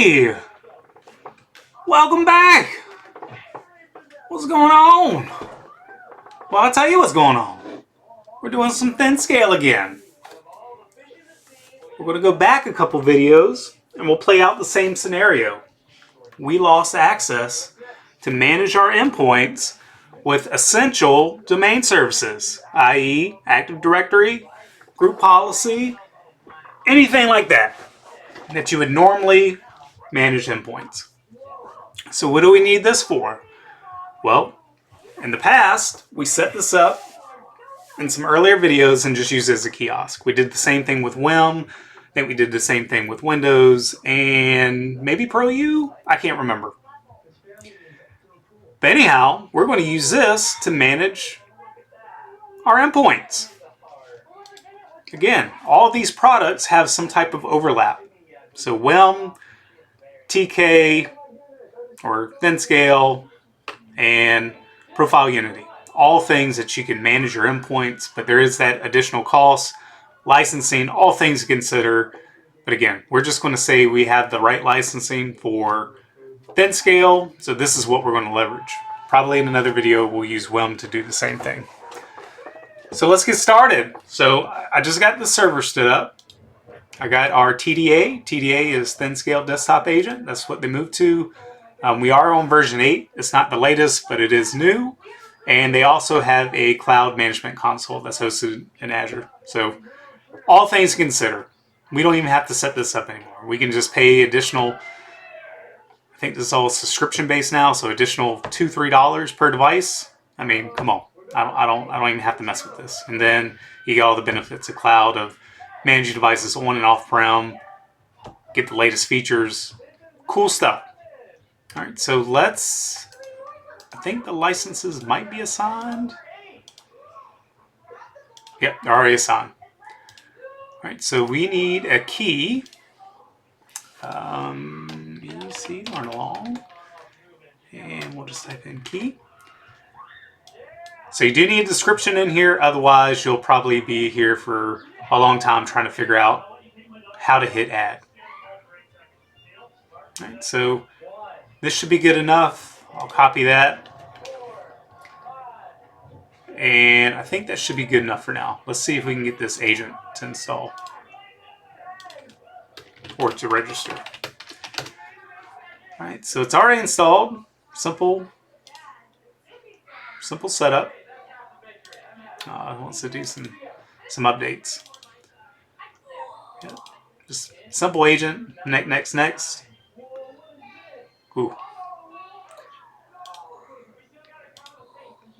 Hey! Welcome back! What's going on? Well, I'll tell you what's going on. We're doing some ThinScale again. We're going to go back a couple videos and we'll play out the same scenario. We lost access to manage our endpoints with essential domain services, i.e. Active Directory, group policy, anything like that you would normally manage endpoints. So what do we need this for? Well, in the past, we set this up in some earlier videos and just used it as a kiosk. We did the same thing with Wim. I think we did the same thing with Windows and maybe ProU. I can't remember. But anyhow, we're going to use this to manage our endpoints. Again, all of these products have some type of overlap. So Wim, TK, or ThinScale, and Profile Unity. All things that you can manage your endpoints, but there is that additional cost, licensing, all things to consider. But again, we're just going to say we have the right licensing for ThinScale, so this is what we're going to leverage. Probably in another video, we'll use Wim to do the same thing. So let's get started. So I just got the server stood up. I got our Pt.a. Pt.a is ThinScale Desktop Agent. That's what they moved to. We are on version 8. It's not the latest, but it is new. And they also have a cloud management console that's hosted in Azure. So all things to consider. We don't even have to set this up anymore. We can just pay additional, I think this is all subscription based now, so additional $2, $3 per device. I mean, come on. I don't even have to mess with this. And then you get all the benefits of cloud, of managing devices on and off prem, get the latest features. Cool stuff. All right, so let's, I think the licenses might be assigned. Yep, they're already assigned. All right, so we need a key. BC, learn along. And we'll just type in key. So you do need a description in here, otherwise you'll probably be here for a long time trying to figure out how to hit add. All right, so this should be good enough. I'll copy that. And I think that should be good enough for now. Let's see if we can get this agent to install or to register. All right, so it's already installed. Simple setup. It wants to do some updates. Yeah, just simple agent. Next. Ooh.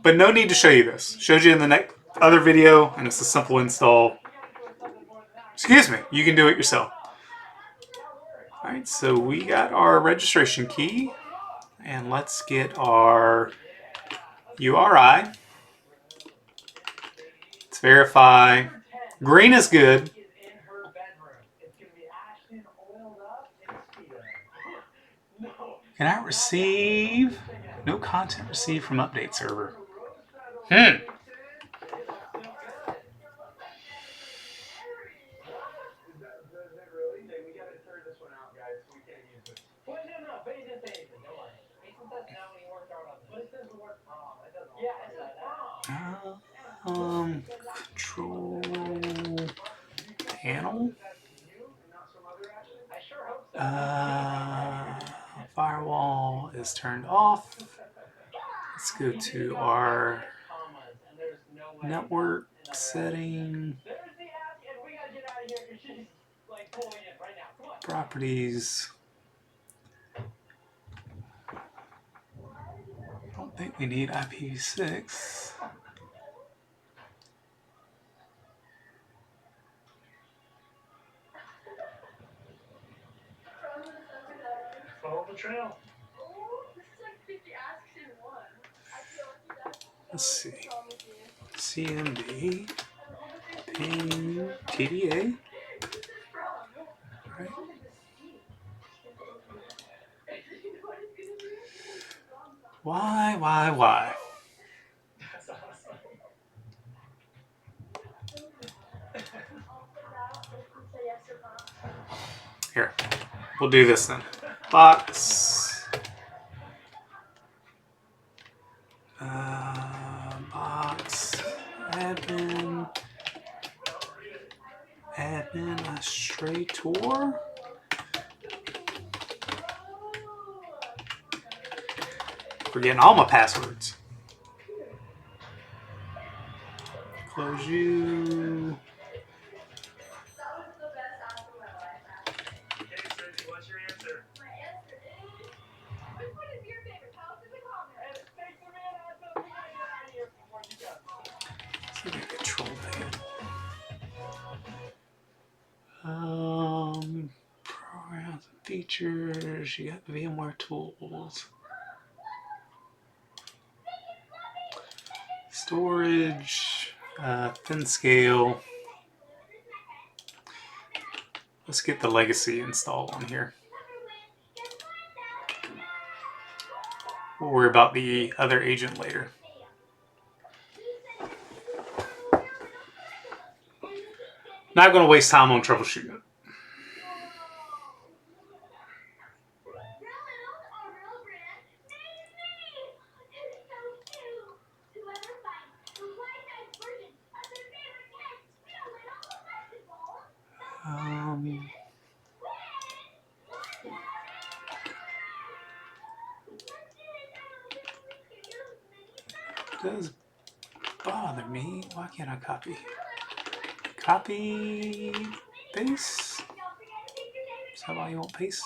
But no need to show you this. Showed you in the other video, and it's a simple install. Excuse me, you can do it yourself. Alright, so we got our registration key, and let's get our URI. Let's verify. Green is good. Can I receive? No content received from update server. Control panel. Firewall is turned off. Let's go to our network setting. Properties. I don't think we need IPv6. Follow the trail. Let's see. CMD ping TDA. Right. Why? Here, we'll do this then. box. Box. Administrator. Forgetting all my passwords. Close you. Okay, Susie, what's your answer? So control that. Programs and features. You got VMware tools. Storage. Thin scale. Let's get the legacy installed on here. We'll worry about the other agent later. Not going to waste time on troubleshooting it. Does bother me. Why can't I copy? Copy, paste. Is that why you won't paste?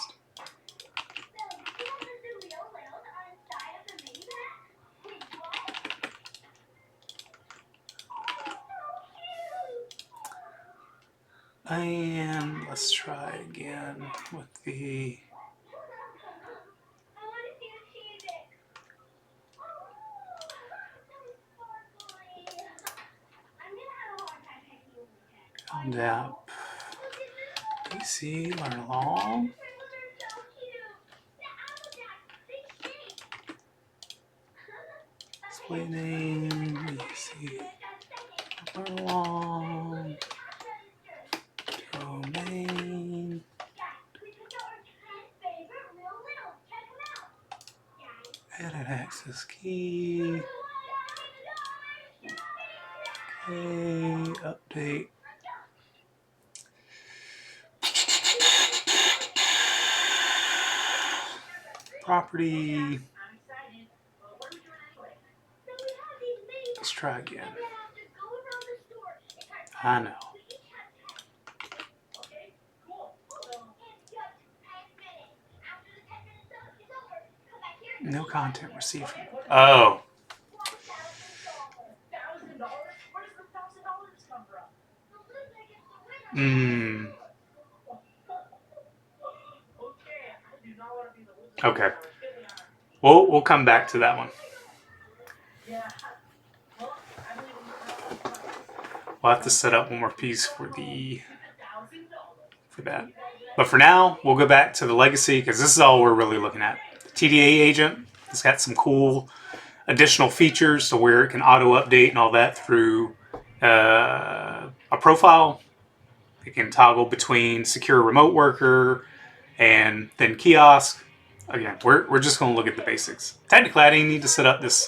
And let's try again with the app. PC, learn along. Display name, PC, learn along. Domain. Edit access key. Okay, update. Property. Let's try again. I know. No content received. Oh. Okay. We'll come back to that one. We'll have to set up one more piece for that. But for now, we'll go back to the legacy because this is all we're really looking at. The TDA agent has got some cool additional features to where it can auto update and all that through a profile. It can toggle between secure remote worker and ThinKiosk. Again, we're just going to look at the basics. Technically, I didn't need to set up this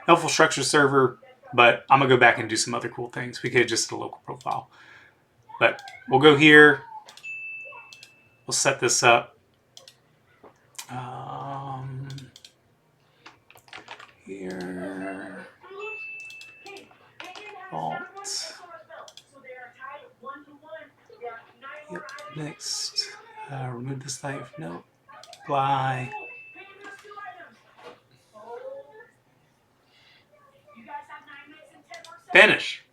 helpful structure server, but I'm going to go back and do some other cool things. We could have just did a local profile. But we'll go here. We'll set this up. Here. Alt. Yep, next. Remove this knife. No. Apply. Finish.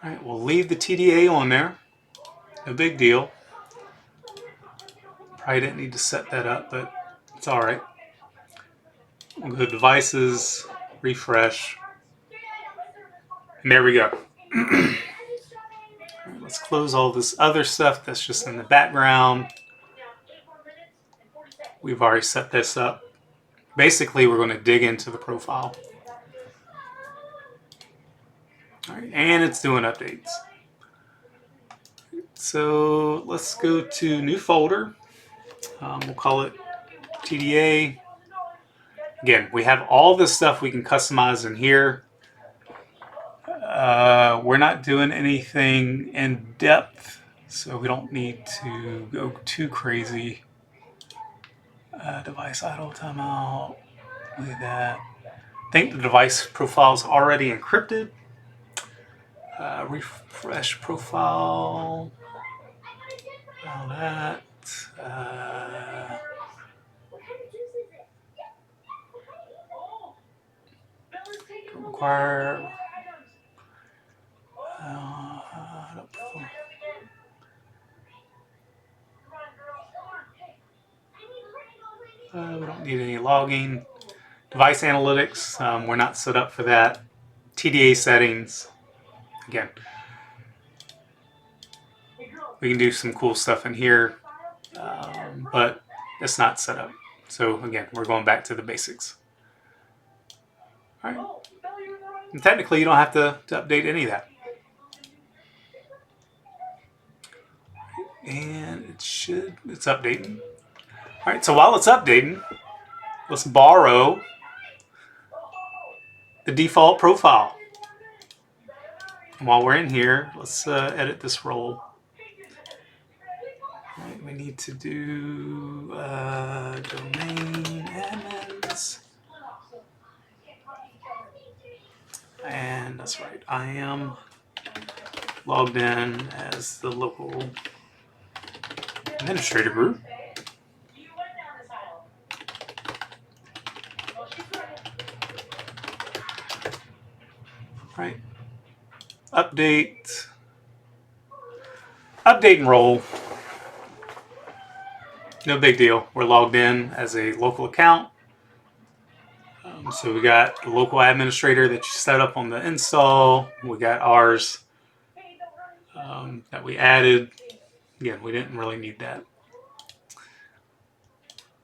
Alright, we'll leave the TDA on there. No big deal. Probably didn't need to set that up, but it's alright. We'll go to devices, refresh. And there we go. Right, let's close all this other stuff that's just in the background. We've already set this up. Basically, we're going to dig into the profile. All right, and it's doing updates. so let's go to new folder. We'll call it Pt.a. Again, we have all this stuff we can customize in here. We're not doing anything in depth, so we don't need to go too crazy. Device idle timeout. Look at that. I think the device profile is already encrypted. Refresh profile. All that. Require. We don't need any logging. Device analytics, we're not set up for that. TDA settings, again, we can do some cool stuff in here, but it's not set up. So again, we're going back to the basics. All right. And technically, you don't have to update any of that. And it's updating. All right, so while it's updating, let's borrow the default profile. And while we're in here, let's edit this role. Right, we need to do domain admins. And that's right, I am logged in as the local administrator group. Right. Update and roll. No big deal. We're logged in as a local account. So we got the local administrator that you set up on the install. We got ours that we added. Again, we didn't really need that.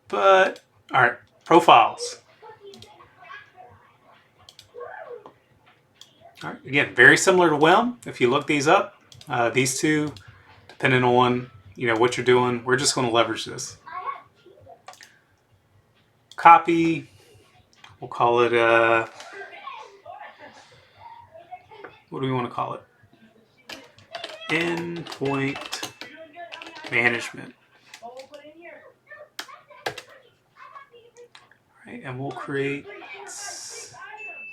But, all right, profiles. All right, again, very similar to WEM. If you look these up, these two, depending on what you're doing, we're just going to leverage this. Copy. We'll call it, what do we want to call it? Endpoint management. Right, and we'll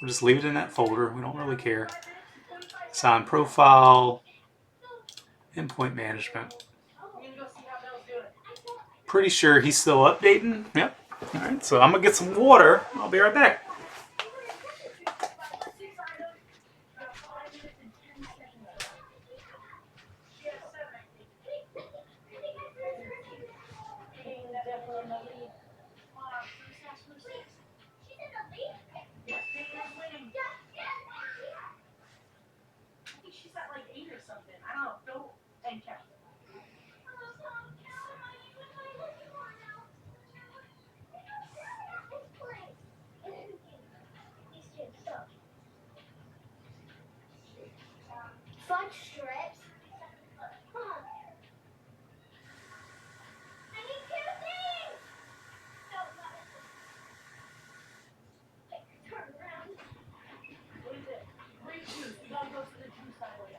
just leave it in that folder. We don't really care. Assign profile, endpoint management. Pretty sure he's still updating. Yep. All right, so I'm going to get some water. I'll be right back. She's at like 8 or something. I don't know. Go and count. Fudge strips. Huh. I need 2 things. No, not it. Turn around. What is it? Grape juice. You gotta go to the juice aisle.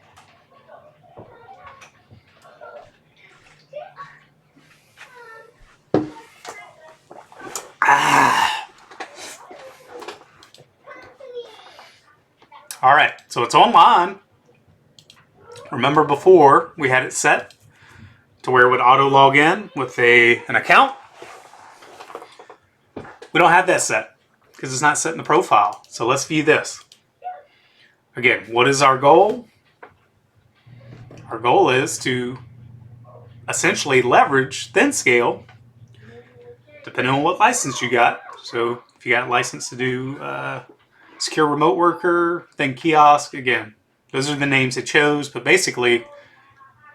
All right, so it's online. Remember before we had it set to where it would auto log in with an account? We don't have that set because it's not set in the profile. So let's view this. Again, what is our goal? Our goal is to essentially leverage ThinScale, depending on what license you got. So if you got a license to do Secure Remote Worker, ThinKiosk, again, those are the names it chose, but basically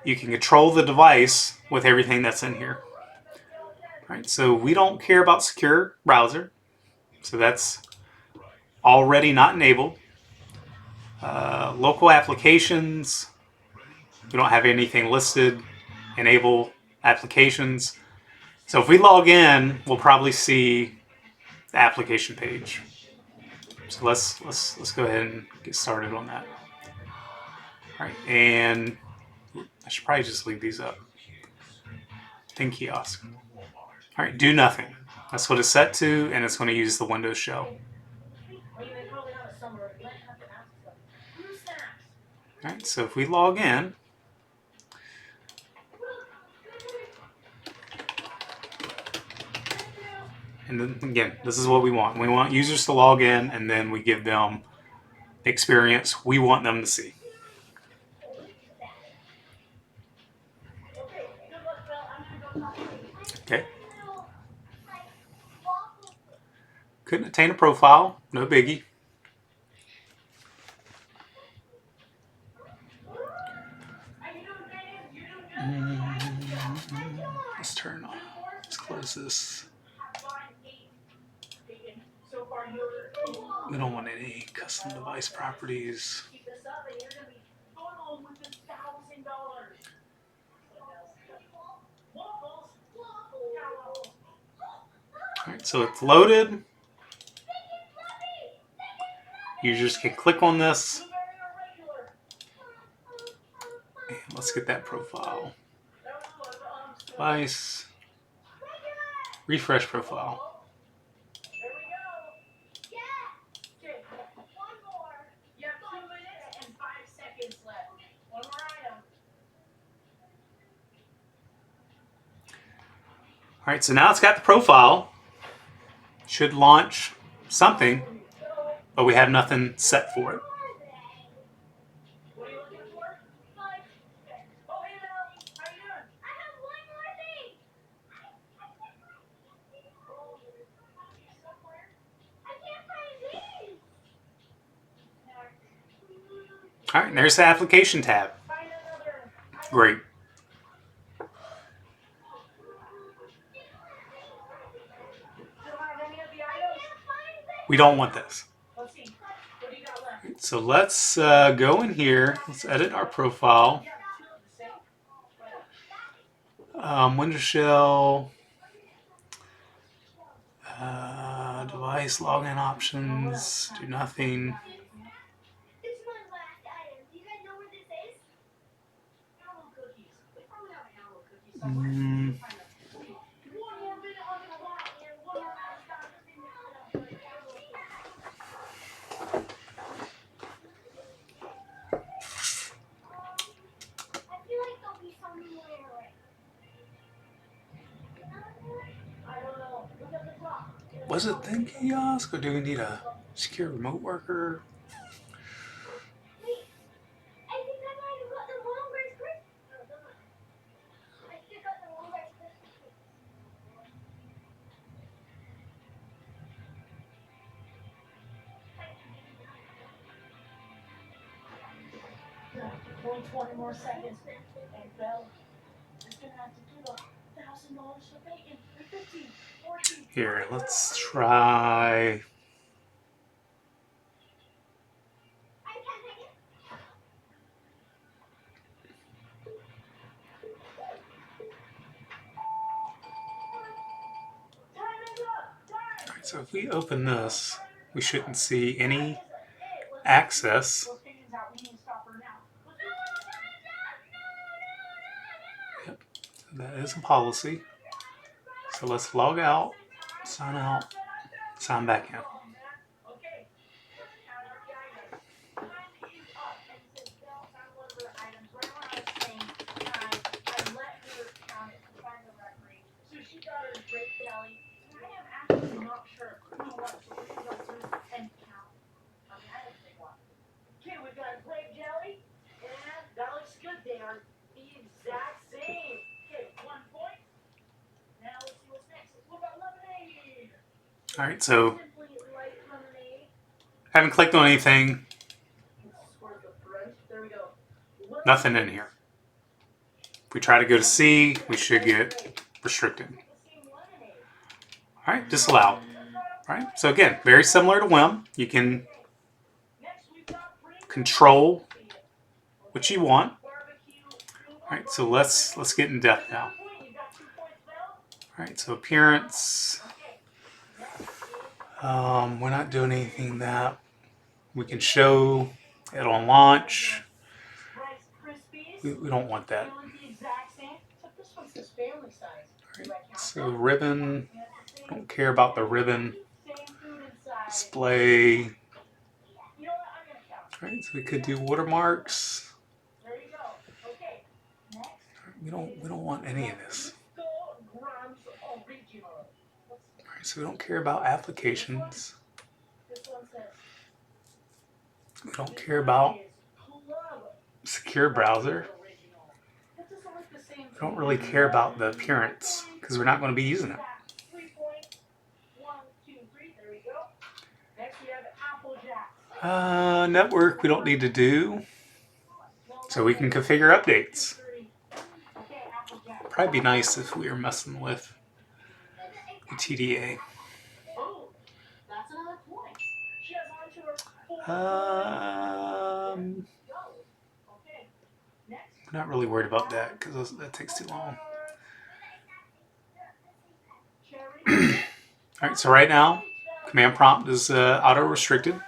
you can control the device with everything that's in here. All right, so we don't care about secure browser, so that's already not enabled. Local applications, We don't have anything listed. Enable applications. So if we log in, we'll probably see the application page. So let's go ahead and get started on that. All right, and I should probably just leave these up. ThinKiosk. All right, do nothing. That's what it's set to, and it's going to use the Windows shell. All right, so if we log in, and then again, this is what we want. We want users to log in, and then we give them the experience we want them to see. Okay. Couldn't attain a profile, no biggie. Let's turn on. Let's close this. We don't want any custom device properties. All right, so it's loaded. Users can click on this. And let's get that profile. Device. Refresh profile. All right, so now it's got the profile. Should launch something, but we have nothing set for it. All right, and there's the application tab. Great. We don't want this. So let's go in here. Let's edit our profile. Windows shell. Device login options. Do nothing. Was it ThinKiosk, or do we need a secure remote worker? Only 20 more seconds. And Bell is going to have to give $1,000 for bacon. 15, 14. Here, let's try. Alright, so if we open this, we shouldn't see any access. Yep, so that is a policy. So let's log out, sign back in. Okay, we've got grape jelly, and that looks good. They are the exact same. Okay, 1 point. Now let's see what's next. What about lemonade? All right, so Simply light lemonade. haven't clicked on anything. There we go. Nothing in here. If we try to go to C, we should get restricted. All right, disallow. All right, so again, very similar to WIM. You can control what you want. Alright, so let's get in depth now. Alright, so appearance. We're not doing anything that we can show it on launch. We don't want that. Alright, so ribbon. Don't care about the ribbon. Display. Alright, so we could do watermarks. We don't want any of this. Alright, so we don't care about applications. We don't care about secure browser. We don't really care about the appearance because we're not going to be using it. Network we don't need to do, so we can configure updates. Probably be nice if we were messing with the Pt.a. I'm not really worried about that because that takes too long. Alright, so right now, command prompt is auto-restricted.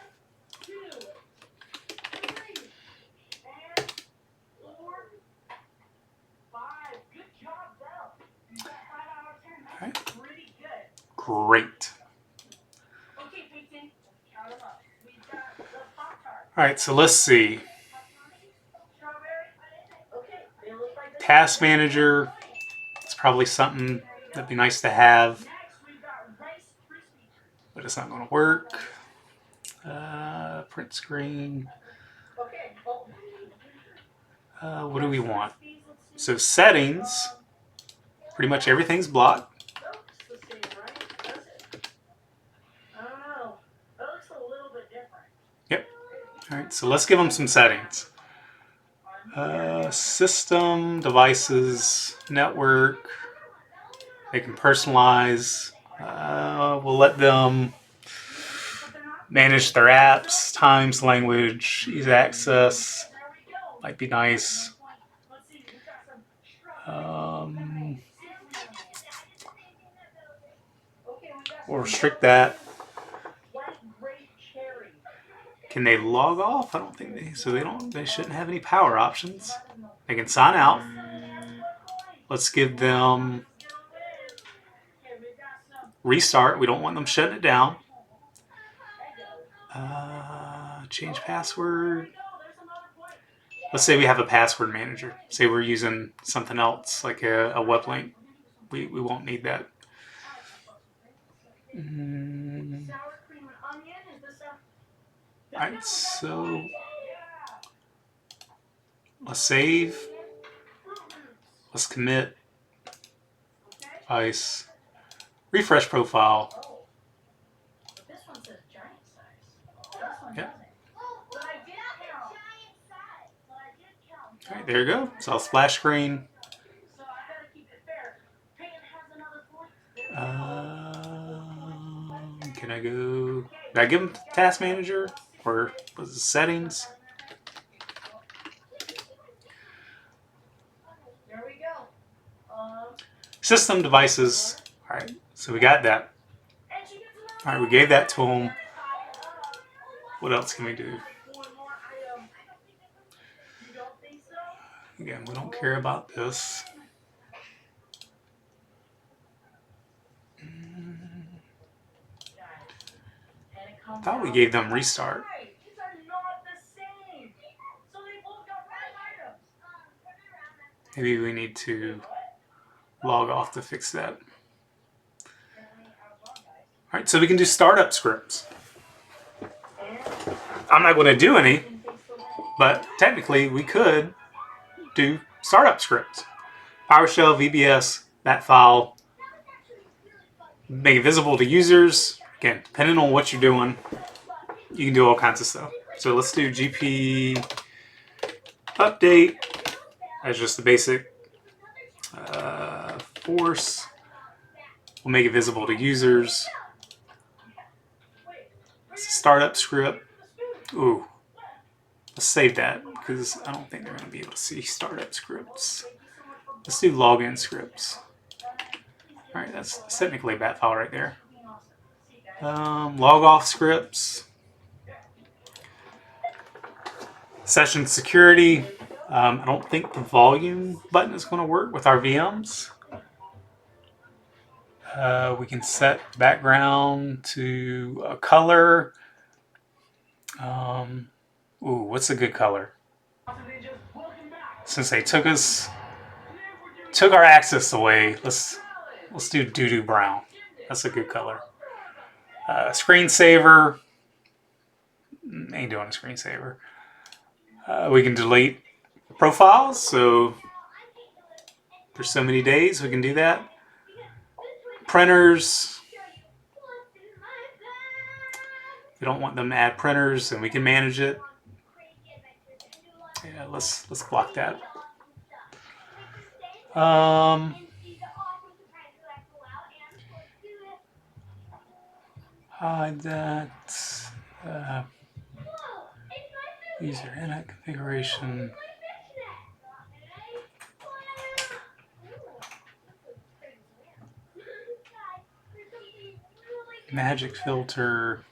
Alright. Great. Alright, so let's see. Task manager. It's probably something that'd be nice to have, but it's not going to work. Print screen. What do we want? So settings. Pretty much everything's blocked. Yep. Alright, so let's give them some settings. System, devices, network. They can personalize. We'll let them manage their apps, times, language, easy access. Might be nice. We'll restrict that. Can they log off? I don't think they. So they shouldn't have any power options. They can sign out. Let's give them restart. We don't want them shutting it down. Change password. Let's say we have a password manager. Say we're using something else, like a web link. We won't need that. Alright, so let's save. Let's commit. Device. Refresh profile. Yep. Alright, there you go. So splash screen. Can I go? Did I give them task manager or was it settings? System devices. Alright, so we got that. Alright, we gave that to them. What else can we do? Again, we don't care about this. I thought we gave them restart. Maybe we need to log off to fix that. Alright, so we can do startup scripts. I'm not going to do any, but technically we could do startup scripts. PowerShell, VBS, that file. Make it visible to users. Again, depending on what you're doing, you can do all kinds of stuff. So let's do GP update as just the basic force. We'll make it visible to users. Startup script. Ooh. Let's save that because I don't think they're going to be able to see startup scripts. Let's do login scripts. All right, that's technically a bat file right there. Log off scripts. Session security. I don't think the volume button is going to work with our VMs. We can set background to a color. What's a good color? Since they took our access away, let's do doo-doo brown. That's a good color. Screensaver. Ain't doing a screensaver. We can delete profiles, so for so many days we can do that. Printers. We don't want them to add printers, and we can manage it. Yeah, let's block that. Hide that. User init configuration. Magic filter.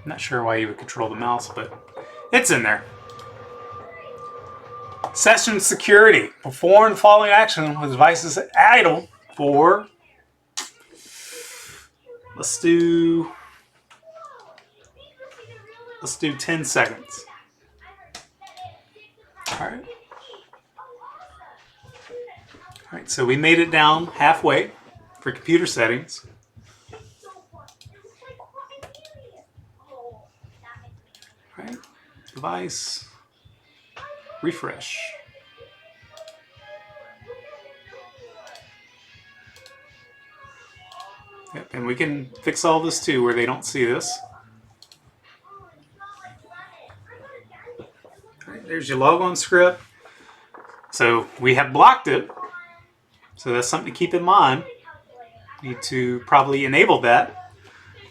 I'm not sure why you would control the mouse, but it's in there. Session security. Perform the following action with devices idle for, let's do 10 seconds. All right, so we made it down halfway for computer settings. All right, device, refresh. Yep, and we can fix all this too where they don't see this. All right, there's your logon script. So we have blocked it. So that's something to keep in mind. You need to probably enable that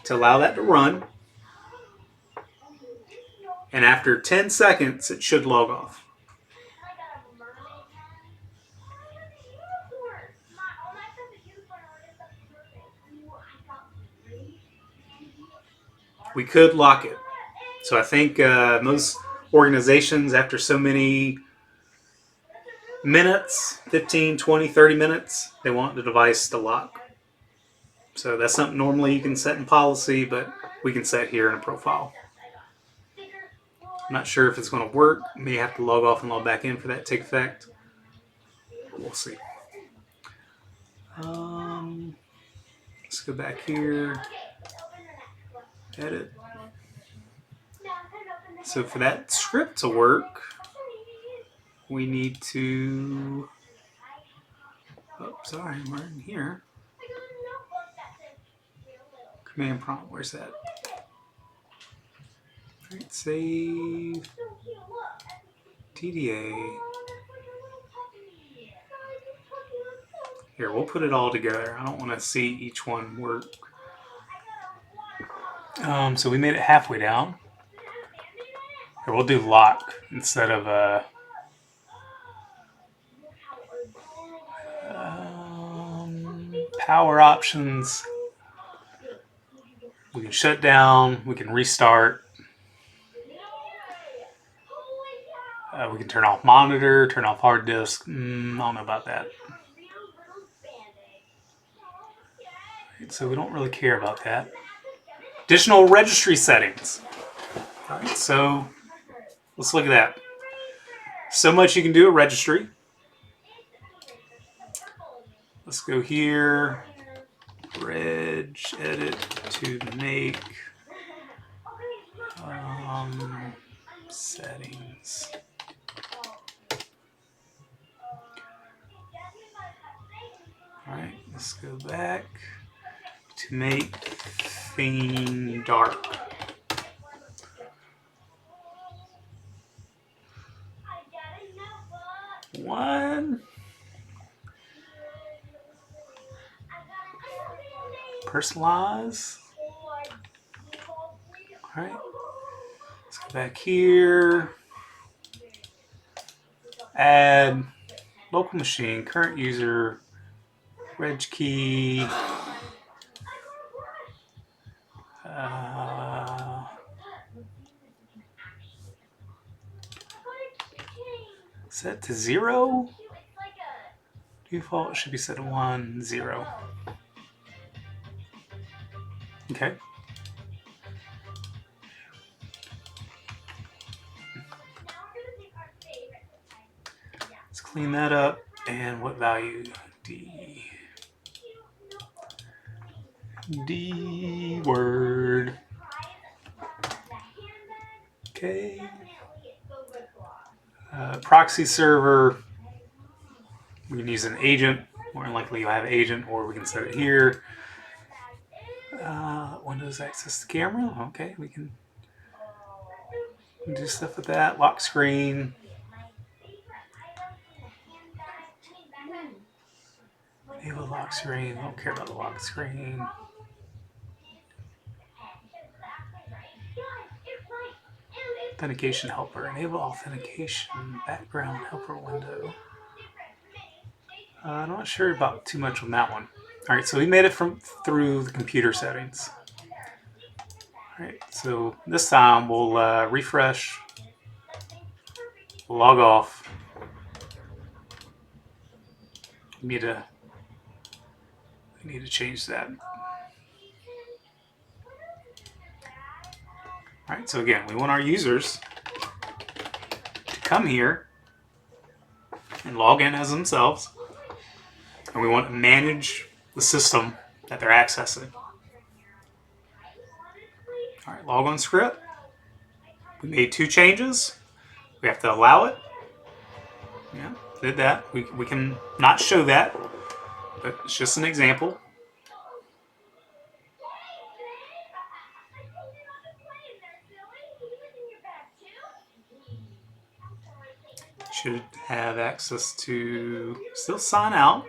to allow that to run. And after 10 seconds, it should log off. We could lock it. So I think most organizations, after so many minutes, 15, 20, 30 minutes, they want the device to lock. So that's something normally you can set in policy, but we can set here in a profile. I'm not sure if it's going to work. You may have to log off and log back in for that to take effect. We'll see. Let's go back here. Edit. So for that script to work, we need to... Oh, sorry, we're in here. Command prompt, where's that? All right, save. Pt.a. Here, we'll put it all together. I don't want to see each one work. So we made it halfway down. Here, we'll do lock instead of power options. We can shut down. We can restart. We can turn off monitor, turn off hard disk. I don't know about that. Right, so we don't really care about that. Additional registry settings. All right, so let's look at that. So much you can do at registry. Let's go here. Reg edit to make settings. All right, let's go back to make theme dark. One. Personalize. All right. Let's go back here. Add local machine, current user, reg key. Set to 0. Default should be set to 1, 0. Okay. Let's clean that up. And what value? D. D word. Okay. Proxy server. We can use an agent. More than likely you'll have an agent, or we can set it here. Windows access the camera. Okay, we can do stuff with that. Lock screen. Enable lock screen. I don't care about the lock screen. Authentication helper. Enable authentication. Background helper window. I'm not sure about too much on that one. All right, so we made it through the computer settings. All right, so this time we'll refresh, log off. We need to change that. All right, so again, we want our users to come here and log in as themselves, and we want to manage the system that they're accessing. All right, log on script. We made 2 changes. We have to allow it. Yeah, did that. We can not show that, but it's just an example. Should have access to still sign out.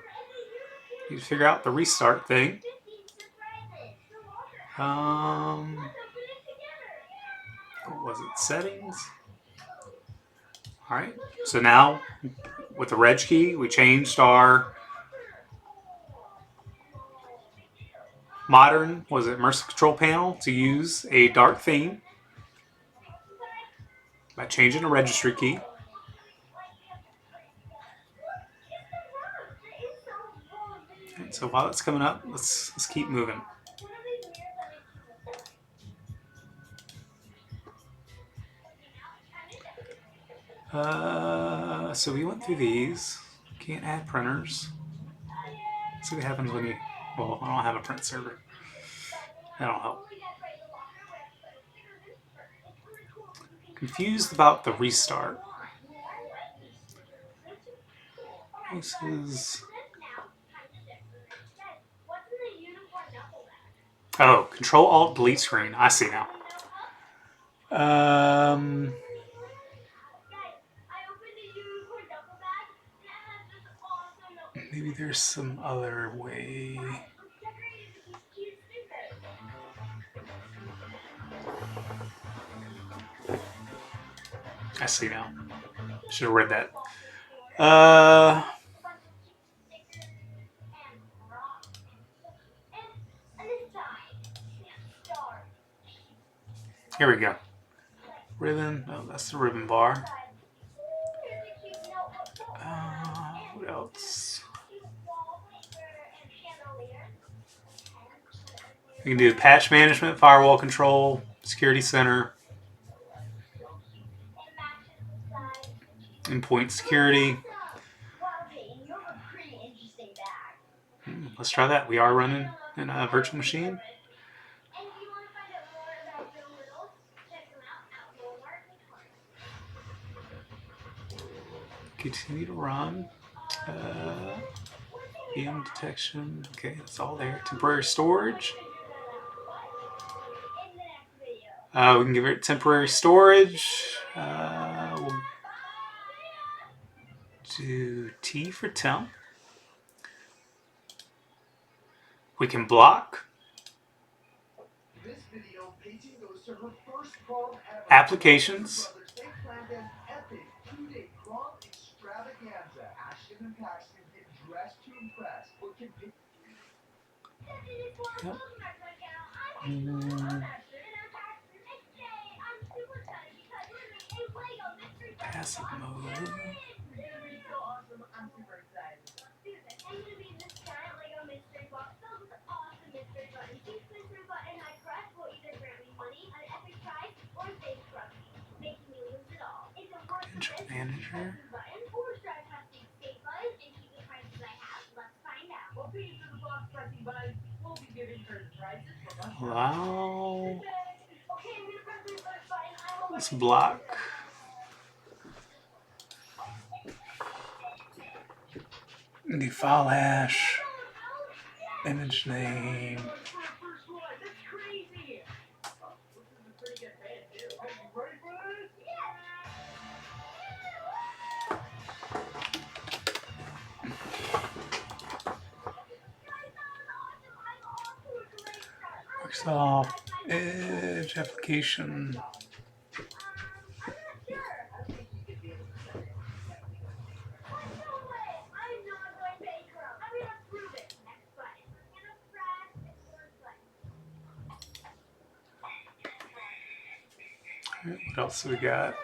Need to figure out the restart thing. What was it? Settings. All right. So now with the reg key, we changed our modern, immersive control panel to use a dark theme by changing the registry key. Right, so while it's coming up, let's keep moving. So we went through these. Can't add printers. Let's see what happens when you. Well, I don't have a print server. That'll help. Confused about the restart. This is. Oh, Control Alt Delete screen. I see now. Maybe there's some other way. I see now. Should have read that. Here we go. Ribbon. Oh, that's the ribbon bar. What else? We can do patch management, firewall control, security center, endpoint security. Let's try that. We are running in a virtual machine. Continue to run. VM detection. Okay, that's all there. Temporary storage. We can give it temporary storage. We'll do T for temp. We can block. applications, yep. Passive mode. I'm gonna be this giant Lego mystery box filled with awesome mystery buttons. Each mystery button I press will either grant me money, an epic prize, or bankrupt me, making me lose it all. Is it worth the risk? Manager. Button, or should I press the escape button and keep the prizes I have? Let's find out. Well, being to the box pressing buttons, we'll be giving her the prizes from us. Allow. Okay, I'm gonna press the first button. I will Let's block. The file hash. Image name. That's crazy. This is a pretty good band, too. Are you ready for this? Microsoft Edge application. What else do we got?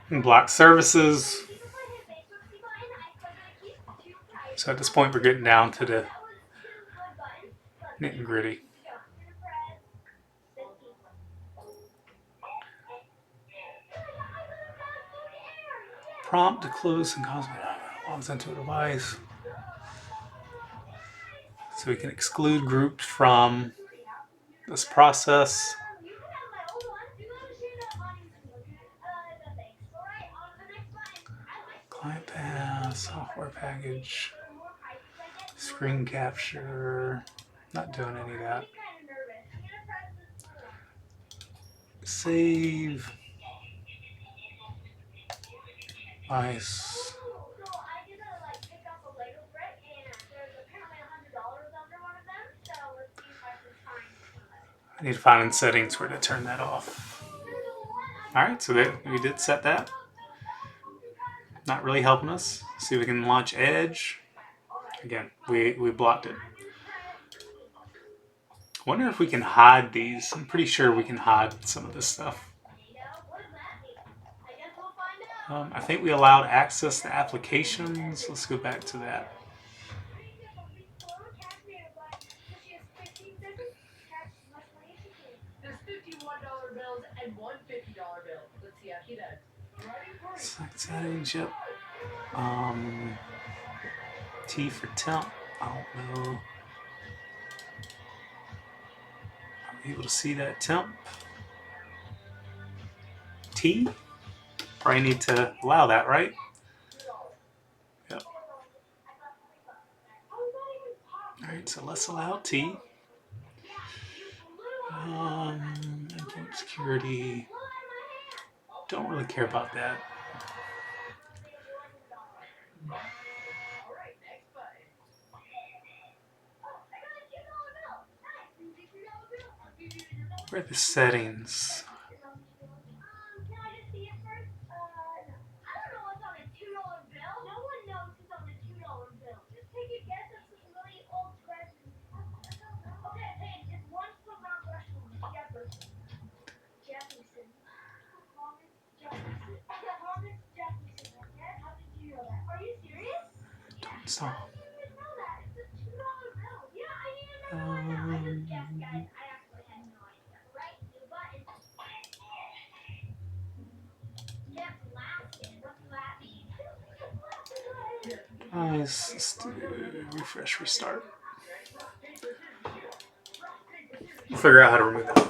Block services. So at this point, we're getting down to the nitty gritty. Prompt to close and cause logs into a device. So we can exclude groups from this process. Client path, software package, screen capture. Not doing any of that. Save. Nice. I need to find in settings where to turn that off. Alright, so we did set that. Not really helping us. See if we can launch Edge. Again, we blocked it. Wonder if we can hide these. I'm pretty sure we can hide some of this stuff. I think we allowed access to applications. Let's go back to that. There's $51 bills and one $50 bill. Let's see how he does. Select settings, yep. T for temp. I don't know. I'm able to see that temp. T? Probably need to allow that, right? Yep. Alright, so let's allow T. Endpoint security. Don't really care about that. Where are the settings? Don't stop. Nice. Let's do refresh, restart. We'll figure out how to remove that.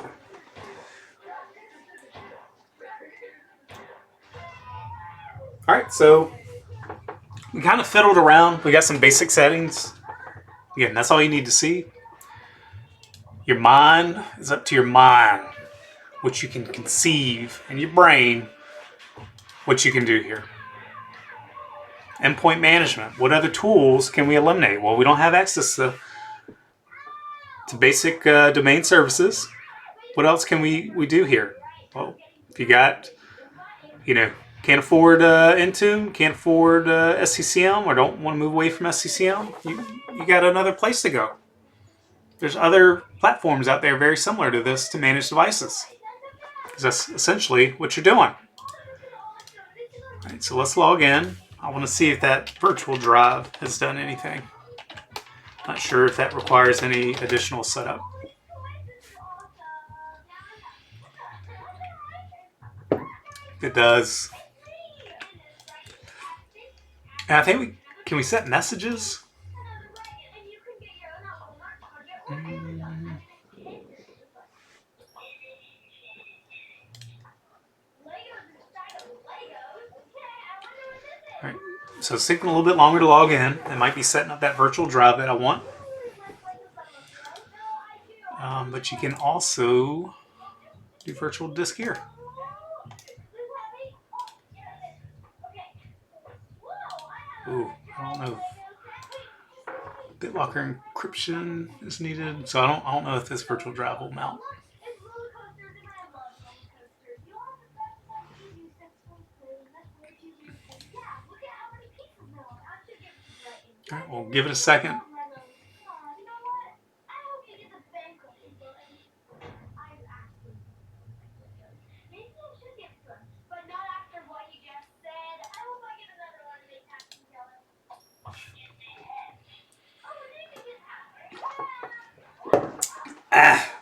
Alright, so we kind of fiddled around. We got some basic settings. Again, that's all you need to see. Your mind is up to your mind, what you can conceive, and your brain, what you can do here. Endpoint management. What other tools can we eliminate? Well, we don't have access to basic domain services. what else can we do here? Well, if you got, can't afford Intune, can't afford SCCM, or don't want to move away from SCCM, you got another place to go. There's other platforms out there very similar to this to manage devices. Because that's essentially what you're doing. All right, so let's log in. I want to see if that virtual drive has done anything. Not sure if that requires any additional setup. It does. And I think can we set messages? All right. So it's taking a little bit longer to log in. It might be setting up that virtual drive that I want. But you can also do virtual disk here. Ooh, I don't know. BitLocker encryption is needed, so I don't know if this virtual drive will mount. All right, we'll give it a second. Ah.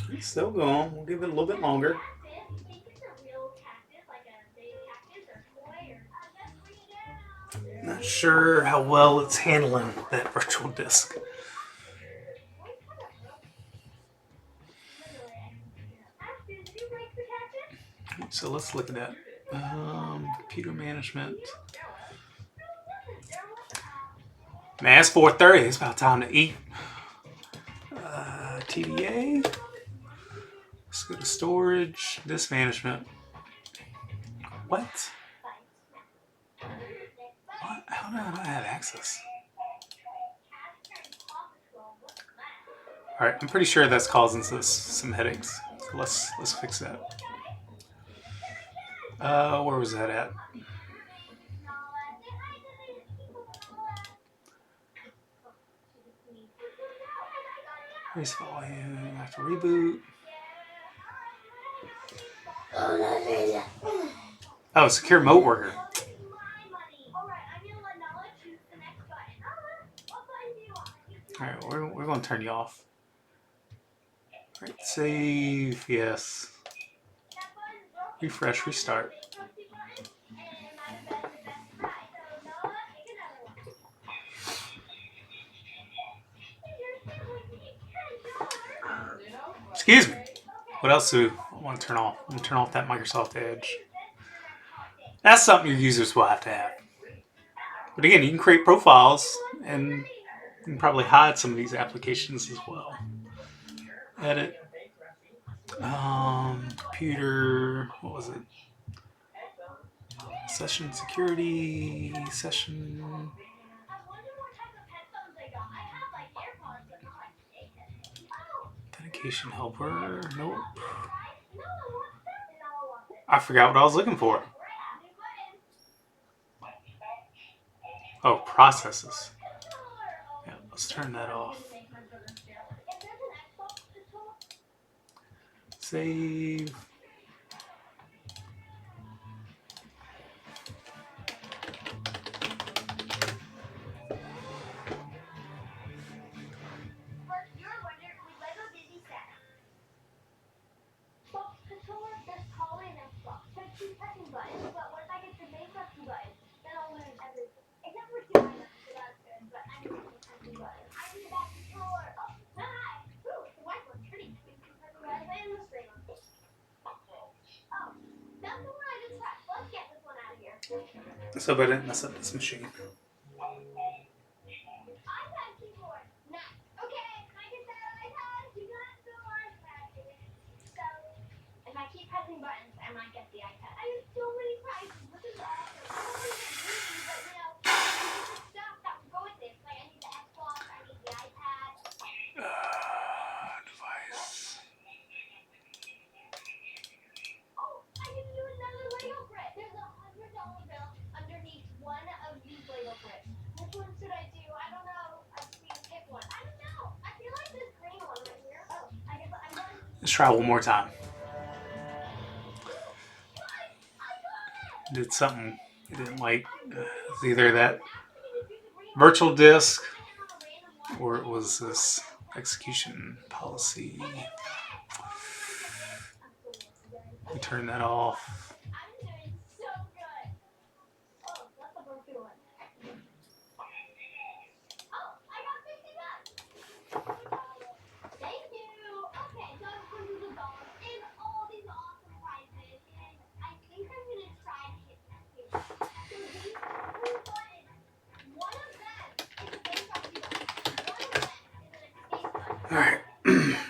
It's still going. We'll give it a little bit longer. Not sure how well it's handling that virtual disk. So let's look at that. Computer management. Man, it's 4:30. It's about time to eat. Pt.a. Let's go to storage. Disk management. What? How do I not have access? All right, I'm pretty sure that's causing us some headaches. So let's fix that. Where was that at? Race volume. I have to reboot. Oh, secure remote worker. All right, we're going to turn you off. All right, save. Yes. Refresh. Restart. Excuse me. What else do I want to turn off? I'm going to turn off that Microsoft Edge. That's something your users will have to have. But again, you can create profiles and you can probably hide some of these applications as well. Edit. Computer. What was it? Session security. Session. Authentication helper. Nope. I forgot what I was looking for. Oh, processes. Yeah, let's turn that off. Save. Let's hope I didn't mess up this machine. pressing buttons, I might get the iPad. I have so many prizes. This is awesome. I don't want to get greedy, but you know, I need the stuff that will go with this. Like I need the Xbox, I need the iPad. Device. Oh, I can do another Lego brick. There's a $100 bill underneath one of these Lego bricks. Which one should I do? I don't know. I just need to pick one. I don't know. I feel like this green one right here. Oh, I guess I'm going to. Let's try one more time. Did something I didn't like. It's either that virtual disk or it was this execution policy. We turn that off. I'm doing so good. Oh, that's the broken one. Oh, I got $50. Thank you. Okay, so I have hundreds of dollars and all these awesome prizes, and I think I'm gonna try to hit escape. So these three buttons, one of them is a bankruptcy button, one of them is an escape button. All right,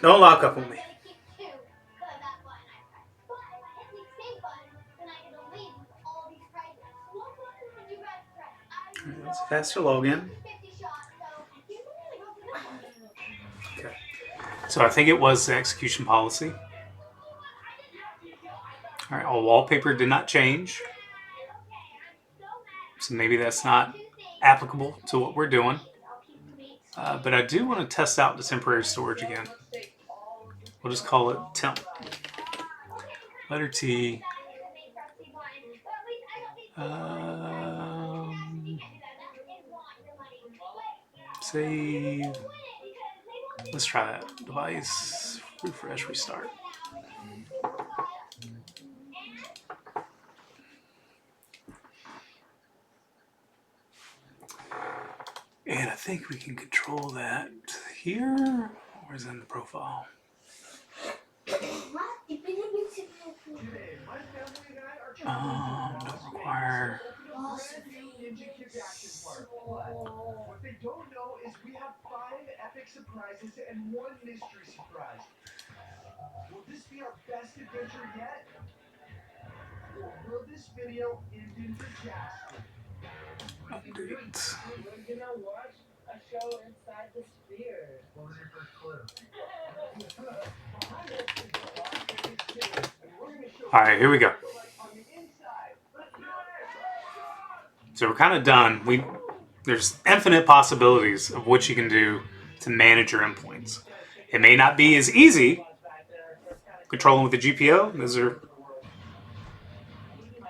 don't lock up on me. I'm gonna keep two because of that button I pressed. But if I hit the escape button, then I get to leave with all these prizes. What button did you guys press? Let's faster login. 50 shots, so I think I'm gonna go for this one. Okay. So I think it was the execution policy. All right, all wallpaper did not change. So maybe that's not applicable to what we're doing. But I do want to test out the temporary storage again. We'll just call it temp. Letter T. Save. Let's try that. Device. Refresh. Restart. And I think we can control that here, or is it in the profile? Don't require. What they don't know is we have 5 epic surprises and 1 mystery surprise. Will this be our best adventure yet? Or will this video end in disaster? Update. We're gonna watch a show inside the sphere. What was your first clue? All right, here we go. So we're kind of done. There's infinite possibilities of what you can do to manage your endpoints. It may not be as easy controlling with the GPO. Those are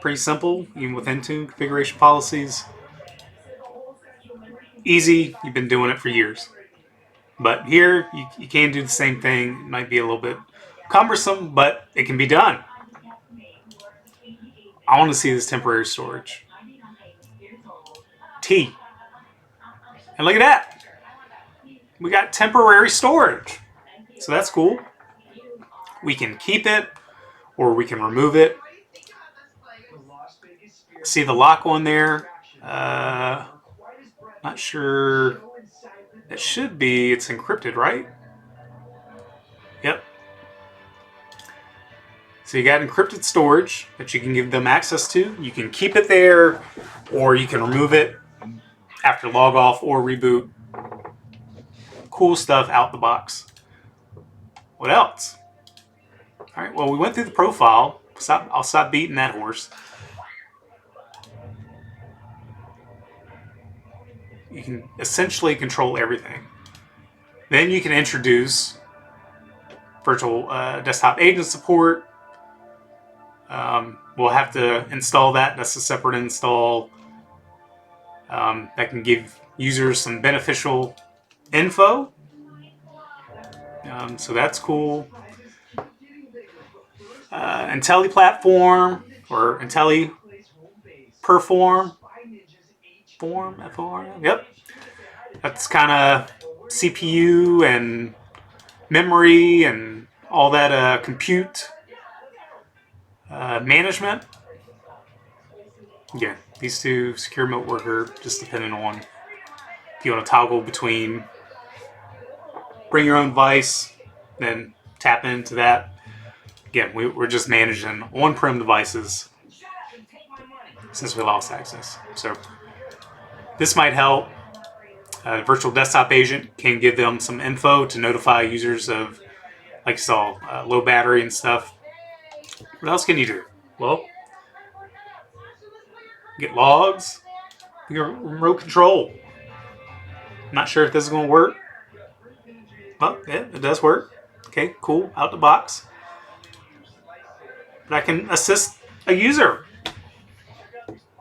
pretty simple, even with Intune configuration policies. Easy, you've been doing it for years. But here, you can do the same thing. It might be a little bit cumbersome, but it can be done. I want to see this temporary storage. T. And look at that. We got temporary storage. So that's cool. We can keep it or we can remove it. See the lock on there. Not sure. It should be. It's encrypted, right? Yep. So you got encrypted storage that you can give them access to. You can keep it there or you can remove it after log off or reboot. Cool stuff out the box. What else? All right, well, we went through the profile. I'll stop beating that horse. You can essentially control everything. Then you can introduce virtual desktop agent support. We'll have to install that. That's a separate install. That can give users some beneficial info. So that's cool. Intelli platform or Intelli perform. Form, FORM. Yep. That's kind of CPU and memory and all that compute management. Again, these two secure remote worker, just depending on if you want to toggle between bring your own device, then tap into that. again, we're just managing on-prem devices since we lost access. So this might help. Virtual desktop agent can give them some info to notify users of, like you saw, low battery and stuff. What else can you do? Well, get logs, your remote control. I'm not sure if this is going to work. Well, yeah, it does work. Okay, cool, out the box. But I can assist a user.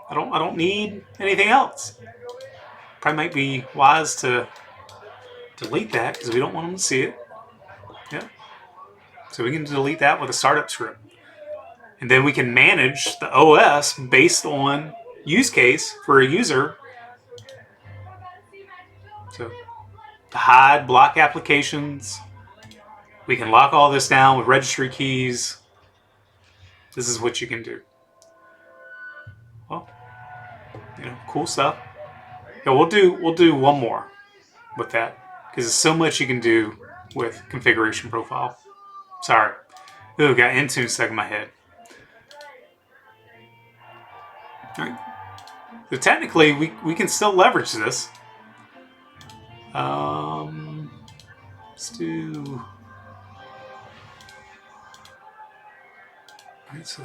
I don't need anything else. Probably might be wise to delete that because we don't want them to see it. Yeah. So we can delete that with a startup script. And then we can manage the OS based on use case for a user. So to hide, block applications. We can lock all this down with registry keys. This is what you can do. Well, cool stuff. Yeah, we'll do one more with that because there's so much you can do with configuration profile. Sorry. Ooh, got Intune stuck in my head. All right. So technically, we can still leverage this. Let's do. All right. So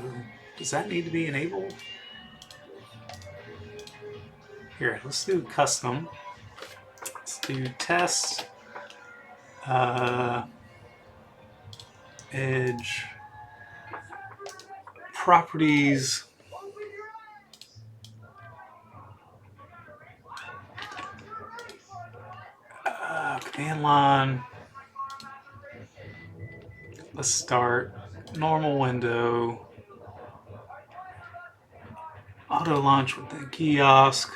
does that need to be enabled? Here, let's do custom. Let's do test. Edge properties. Command line. Let's start normal window. Auto launch with ThinKiosk.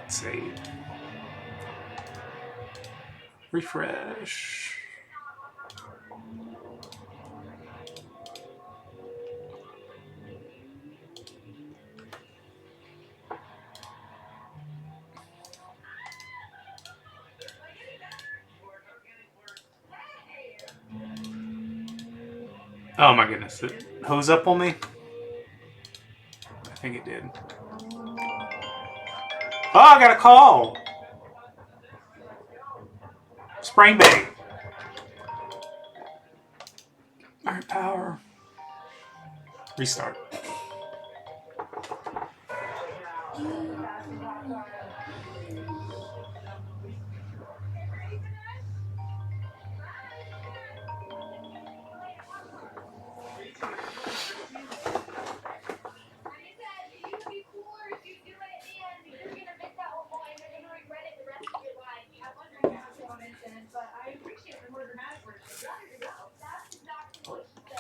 Save. Refresh. Oh my goodness, it hose up on me? I think it did. Oh, I got a call! Spring Bay. Alright, power. Restart.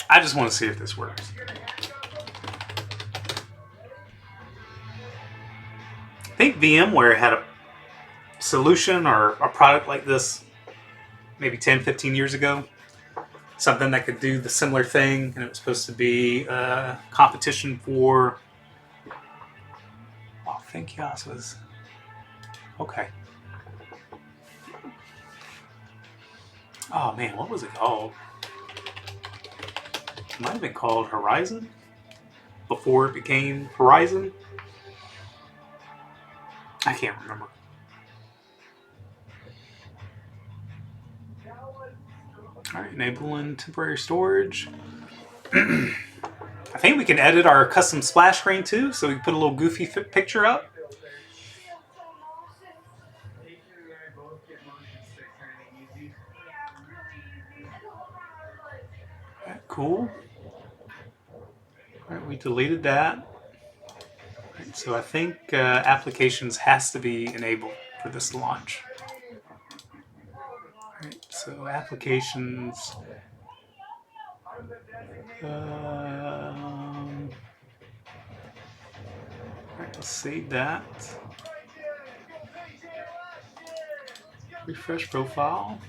I just want to see if this works. I think VMware had a solution or a product like this maybe 10, 15 years ago. Something that could do the similar thing, and it was supposed to be competition for. Oh, ThinKiosk was. Okay. Oh man, what was it called? It might have been called Horizon before it became Horizon. I can't remember. Alright, enabling temporary storage. I think we can edit our custom splash screen too, so we can put a little goofy picture up. Alright, cool. Alright, we deleted that. Right, so I think applications has to be enabled for this to launch. Alright, so applications. Alright, let's save that. Refresh profile.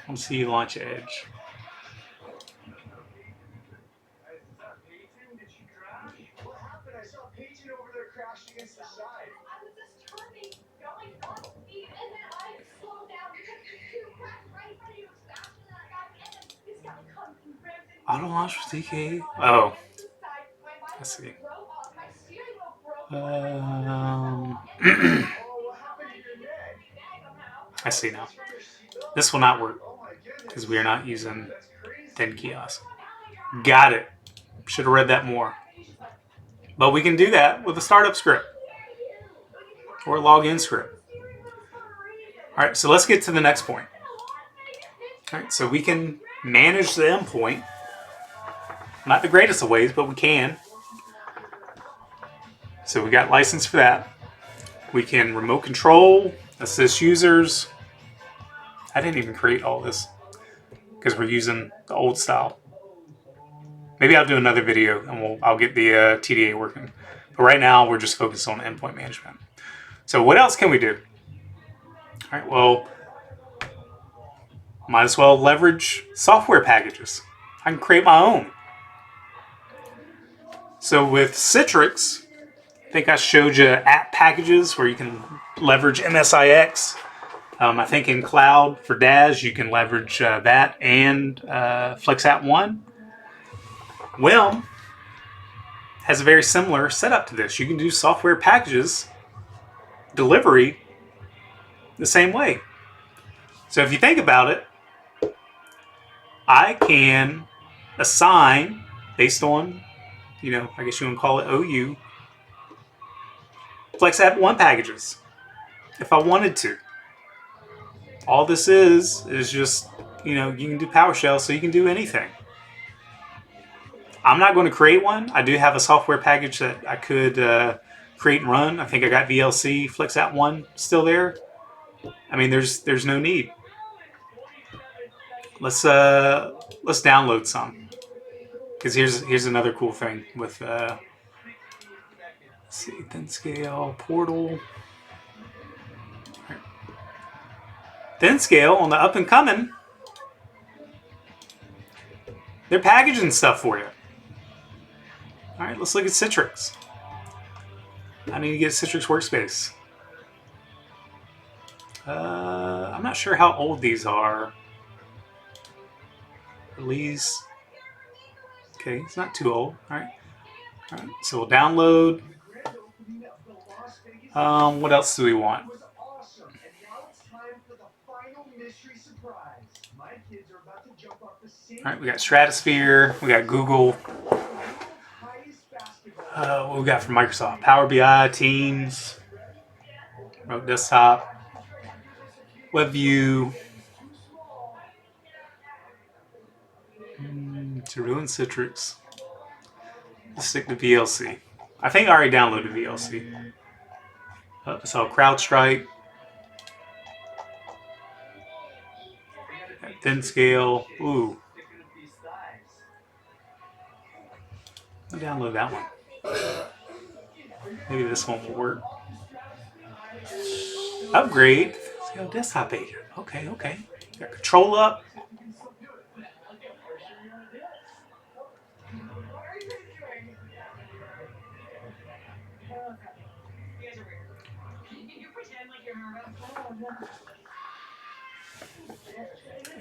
Let's see launch Edge. Auto launch with TK. Oh, I see. I see now. This will not work because we are not using ThinKiosk. Got it. Should have read that more. But we can do that with a startup script or a login script. All right, so let's get to the next point. All right, so we can manage the endpoint. Not the greatest of ways, but we can. So we got license for that. We can remote control, assist users. I didn't even create all this because we're using the old style. Maybe I'll do another video and I'll get the Pt.a working. But right now we're just focused on endpoint management. So what else can we do? All right, well, might as well leverage software packages. I can create my own. So with Citrix, I think I showed you app packages where you can leverage MSIX. I think in cloud for DAS, you can leverage that and FlexApp 1. Wilm has a very similar setup to this. You can do software packages delivery the same way. So if you think about it, I can assign based on, I guess you want to call it OU, FlexApp 1 packages if I wanted to. All this is just, you can do PowerShell, so you can do anything. I'm not going to create one. I do have a software package that I could create and run. I think I got VLC FlexApp 1 still there. I mean, there's no need. Let's download some, because here's another cool thing with let's see, ThinScale portal. ThinScale on the up and coming. They're packaging stuff for you. All right, let's look at Citrix. I need to get Citrix Workspace. I'm not sure how old these are. Release. Okay, it's not too old. All right. So we'll download. What else do we want? All right, we got Stratosphere. We got Google. What we got from Microsoft? Power BI, Teams, Remote Desktop, WebView. To ruin Citrix. Let's stick to VLC. I think I already downloaded VLC. So CrowdStrike, ThinScale. Ooh. I'll download that one. Maybe this one will work. Upgrade. ThinScale desktop agent. Okay. Got control up.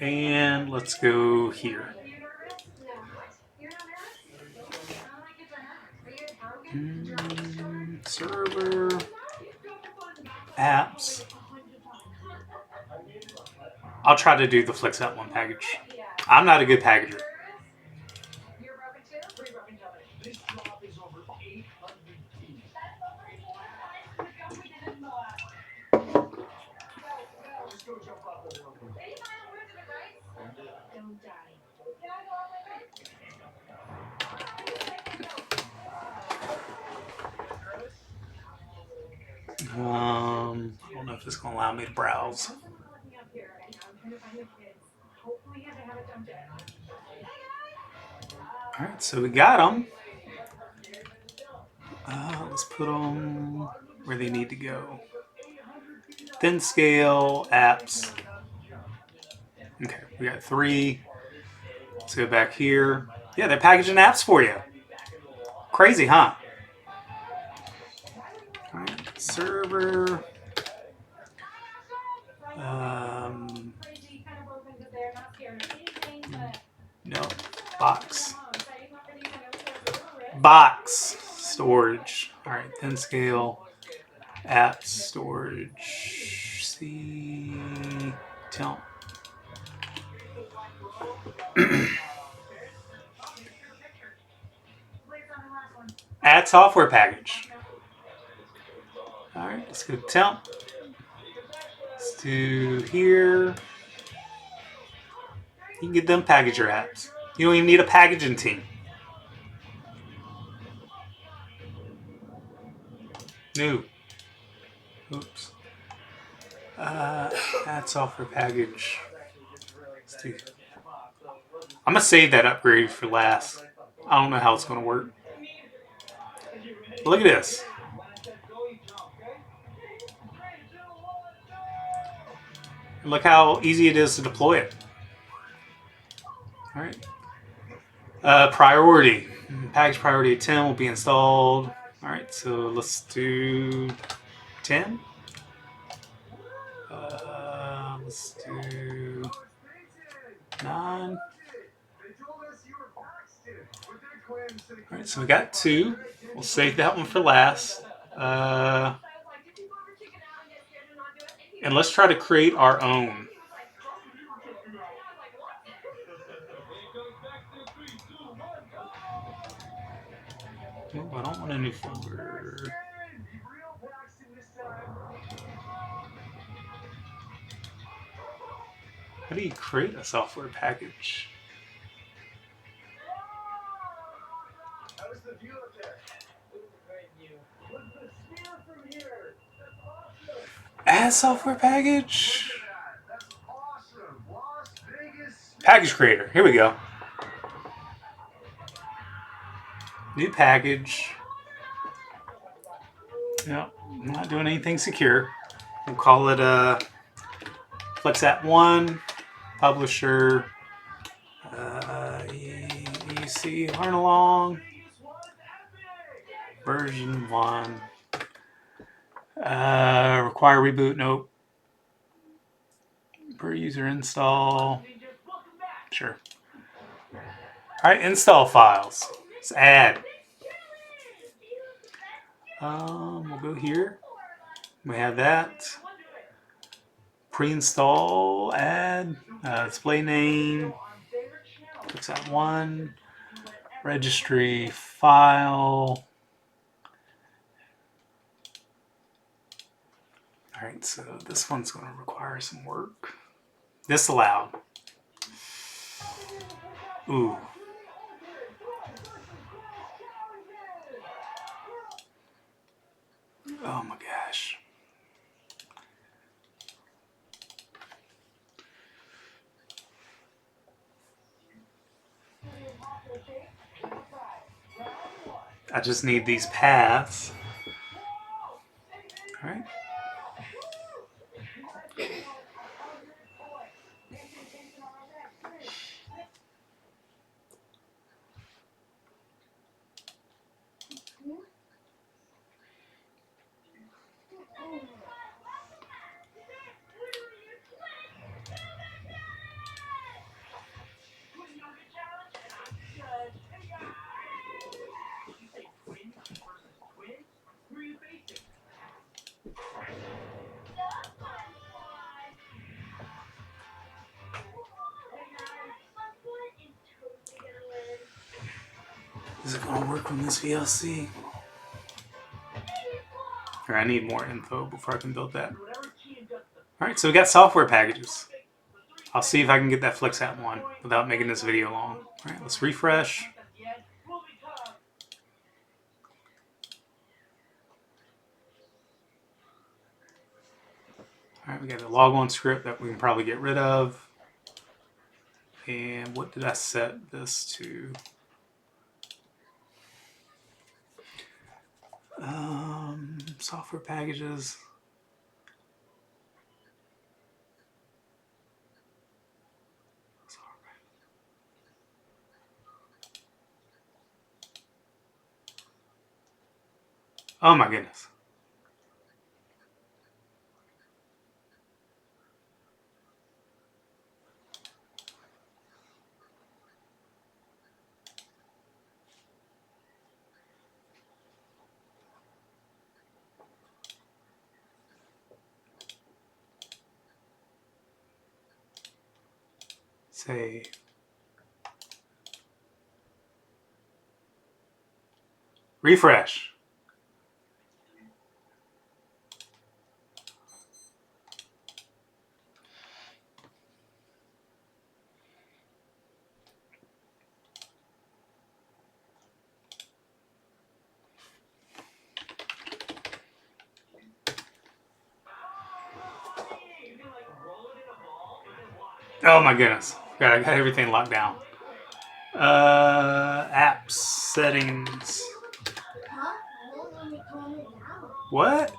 And let's go here. Server. Apps. I'll try to do the FlexApp 1 package. I'm not a good packager. I don't know if it's going to allow me to browse. All right, so we got them. Let's put them where they need to go. ThinScale, apps. Okay, we got 3. Let's go back here. Yeah, they're packaging apps for you. Crazy, huh? All right, server. No. Box. Box storage. All right, thin scale. App storage. C temp. Add software package. All right, let's go to temp. Let's do here. You can get them package your apps. You don't even need a packaging team. New. Oops. Add software package. Let's do. I'm gonna save that upgrade for last. I don't know how it's gonna work. Look at this. And look how easy it is to deploy it. All right. Priority. Package priority 10 will be installed. All right, so let's do 10. Let's do 9. All right, so we got 2. We'll save that one for last. And let's try to create our own. Oh, I don't want a new folder. How do you create a software package? How's the view up there? It was a great view. Look at the sphere from here. That's awesome. Add software package. That's awesome. Las Vegas. Package creator. Here we go. New package. No, I'm not doing anything secure. We'll call it FlexApp 1 publisher. EC Learn Along version 1. Require reboot. Nope. Per user install. Sure. All right, install files. Let's add. We'll go here. We have that. Pre-install, add, display name. Looks at 1. Registry file. All right, so this one's going to require some work. Disallowed. Ooh. Oh my gosh. I just need these paths. All right. Is it going to work on this VLC? Or I need more info before I can build that. All right, so we got software packages. I'll see if I can get that FlexApp 1 without making this video long. All right, let's refresh. All right, we got a log on script that we can probably get rid of. And what did I set this to? Software packages. Oh my goodness. Say refresh. Oh my goodness. I got everything locked down. Apps, settings. Huh? Won't let me calm it down. What?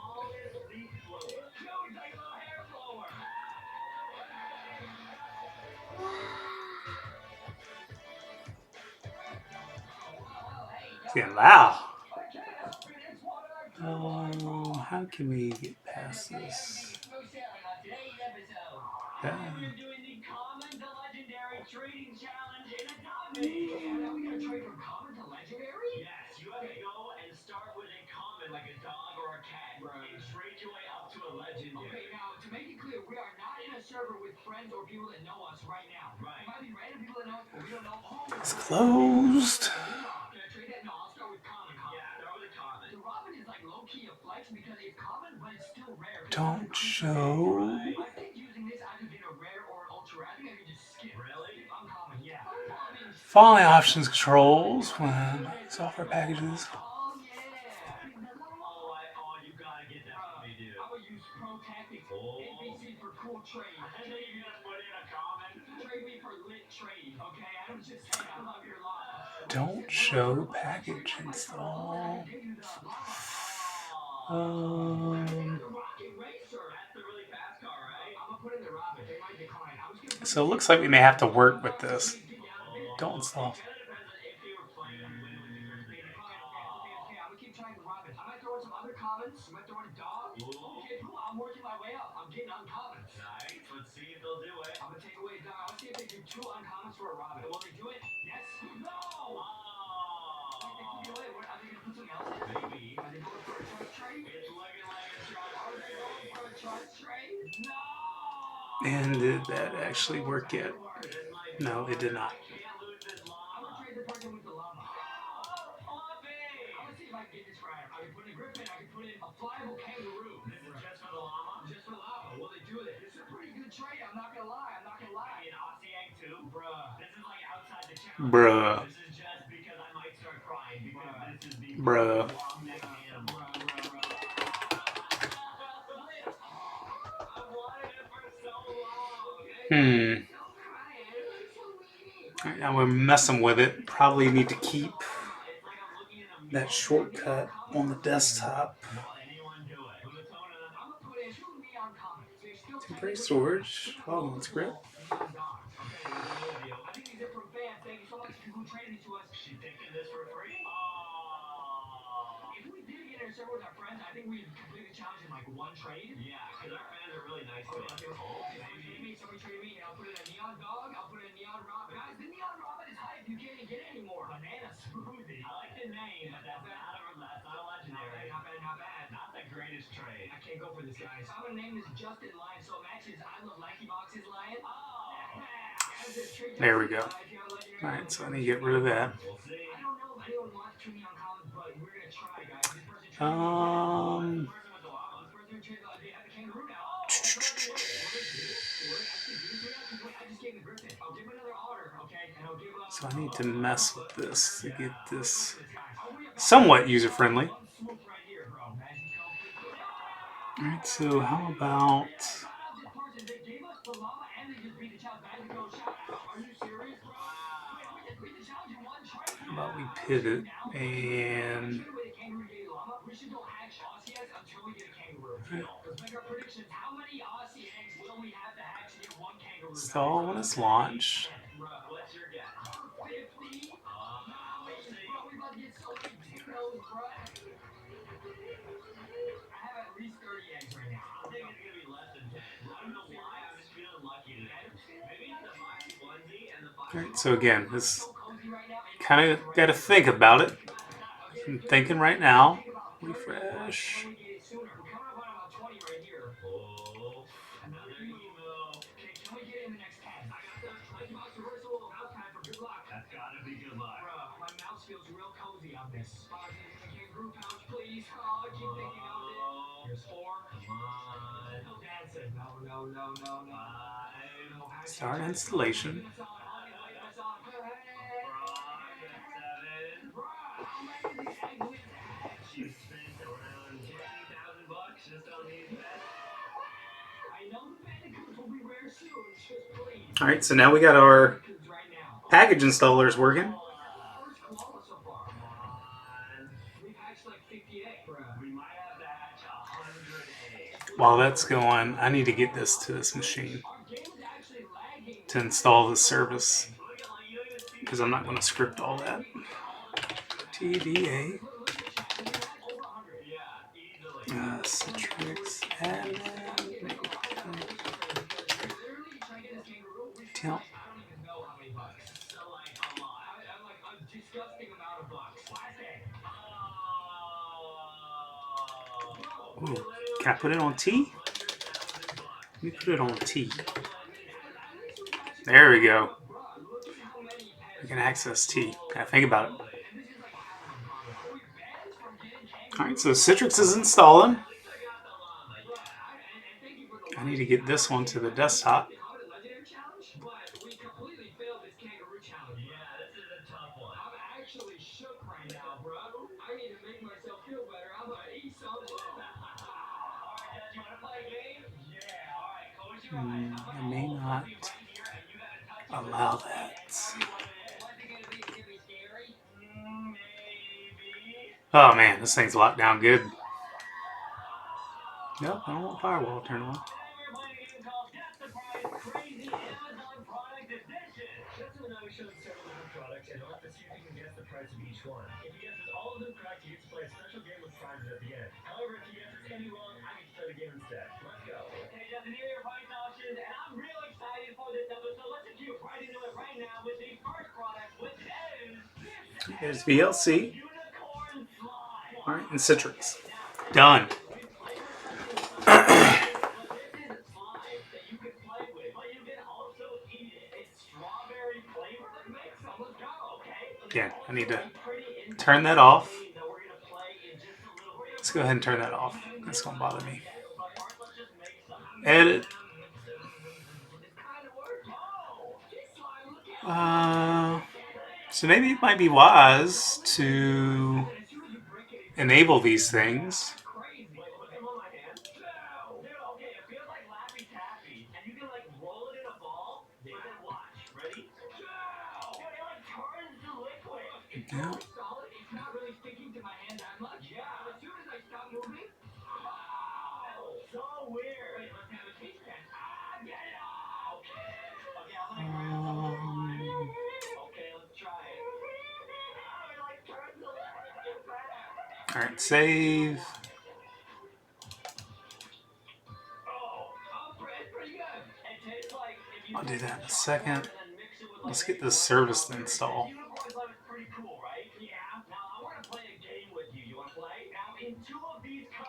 It's getting loud. Oh, how can we get past this? Yeah. We're doing the common to legendary trading challenge in a dummy. Are we gonna trade from common to legendary? Yes, you have to go and start with a common, like a dog or a cat, and trade your way up to a legendary. Okay, now to make it clear, we are not in a server with friends or people that know us right now. Right. It might be random people that know us, but we don't know. It's closed. Can I trade that? No, I'll start with common. Yeah, start with a common. The Robin is like low key a flex because it's common, but it's still rare. Don't show. I think using this either get a rare or ultra rare. I think I could just skip. Really? Uncommon, yeah. Following options controls when software packages. Oh yeah. Oh, you gotta get that for me, dude. I would use Pro Tactics NPC for cool trade. I think you're gonna put in a common. Trade me for lit trade, okay? I don't just say I love your llama. Don't show package install. So it looks like we may have to work with this. Don't install. I'm working my way up. I'm getting uncommons. Nice. Let's see if they'll do it. I'm gonna take away a dog. I'll see if they do 2 uncommons for a Robin. Will they do it? Yes. No. Oh. Are they gonna put something else in? Maybe. Are they going for a trust trade? It's looking like a trust trade. Are they going for a trust trade? No. And did that actually work yet? No, it did not. I can't lose this llama. I'm gonna trade the person with the llama. Oh, Fluffy. I'm gonna see if I can get this right. I can put in a griffin. I can put in a flyable kangaroo. This is just for the llama? Just for the llama. Will they do this? This is a pretty good trade. I'm not gonna lie. I mean, Aussie egg too? Bruh. This is like outside the challenge. Bruh. This is just because I might start crying because this is the Bruh. long-necked animal. I wanted it for so long. Alright, now we're messing with it. Probably need to keep that shortcut on the desktop. Temporary storage. Oh, that's great. I think these are from fans. Thank you so much to people who traded these to us. She taking this for free? Oh. If we did get in a server with our friends, I think we'd complete the challenge in like 1 trade. Yeah, because our fans are really nice to us. Somebody traded me, and I'll put in a neon dog, I'll put in a neon robin. Guys, the neon robin is hype. You can't even get it anymore. Banana smoothie. I like the name, but that's not a legendary. Not bad. Not the greatest trade. I can't go for this, guys. I'm gonna name this Justin Lion, so it matches I Love Lanky Box's Lion. Oh. There we go. Alright, so I need to get rid of that. I don't know if anyone wants 2 neon commons, but we're gonna try, guys. This person traded Um. This person with the llama. This person traded they have the kangaroo now. Oh, will they do it? Will they actually do this? I just gave the griffin. I'll give another order, okay? And I'll give So I need to mess with this to get this somewhat user-friendly. Alright, so how about we pivot and install when it's launched. What's your guess? 50? Bro, we about to get so many picos, bro. I have at least 30 eggs right now. I think it's gonna be less than 10. I don't know why. I'm just feeling lucky today. Maybe it's the Foxy onesie and the Foxy. Alright, so again, this kind of got to think about it. I'm thinking right now. Refresh. house feels real cozy on this. Kangaroo pouch, please. Oh, I keep thinking about it. Here's 4. Come on. No dancing. No. Start installation. You spent around $15,000 just on these beds. I know the bandicoots will be rare soon. Just please. All right, so now we got our package installers working. First claw so far. Come on. We've hatched like 50 eggs. We might have to hatch 100 eggs. While that's going, I need to get this to this machine to install the service because I'm not going to script all that. Pt.a Citrix admin tell. Ooh, can I put it on T? Let me put it on T. There we go. We can access T. Gotta think about it. Alright, so Citrix is installing. I need to get this one to the desktop. Actually shook right now, bro. I need to make myself feel better. I'm gonna eat something. Alright, Dad, you wanna play a game? Yeah, alright, close your eyes. I may not allow that. Oh man, this thing's locked down good. Nope, I don't want firewall to turn on. Products, and I'll have to see if you can guess the price of each one. If you guess all of them correct, you get to play a special game with prizes at the end. However, if you guess any wrong, I get to play the game instead. Let's go. Okay, Justin, here are your price options, and I'm real excited for this number, so let's just get right into it right now with the first product, which is There's VLC. Unicorn Slime. Alright, and Citrix. Done. Yeah, I need to turn that off. Let's go ahead and turn that off. That's going to bother me. Edit. So maybe it might be wise to enable these things. Yeah. It's not really sticking to my hand that much. Yeah. As soon as I stop moving. Oh, so weird. Wait, let's have a taste test. Get it out. Okay, I'm gonna grab some. Okay, let's try it. Oh, it like turns the liquid back. Alright, save. I'll do that in a second. Let's get this service to install.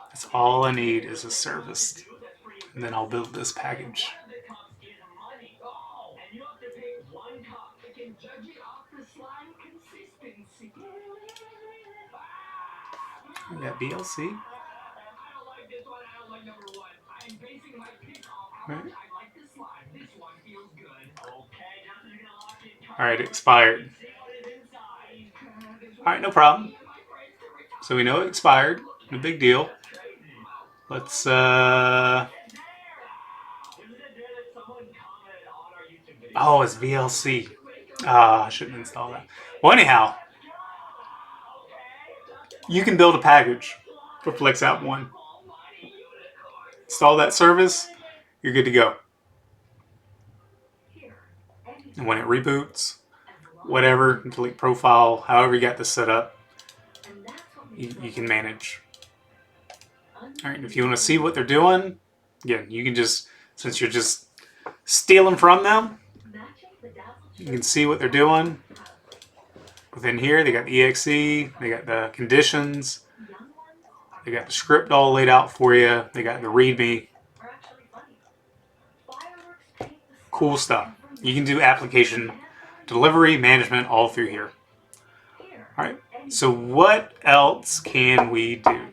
That's all I need is a service. And then I'll build this package. We got VLC. Right. Alright, expired. Alright, no problem. So we know it expired. No big deal. Let's oh, it's VLC. I shouldn't install that. Well, anyhow, you can build a package for FlexApp 1. Install that service, you're good to go. And when it reboots, whatever, delete profile, however you got this set up, you can manage. Alright, if you want to see what they're doing, again, you can just, since you're just stealing from them, you can see what they're doing. Within here, they got the exe, they got the conditions, they got the script all laid out for you, they got the readme. Cool stuff. You can do application delivery, management, all through here. All right. So what else can we do?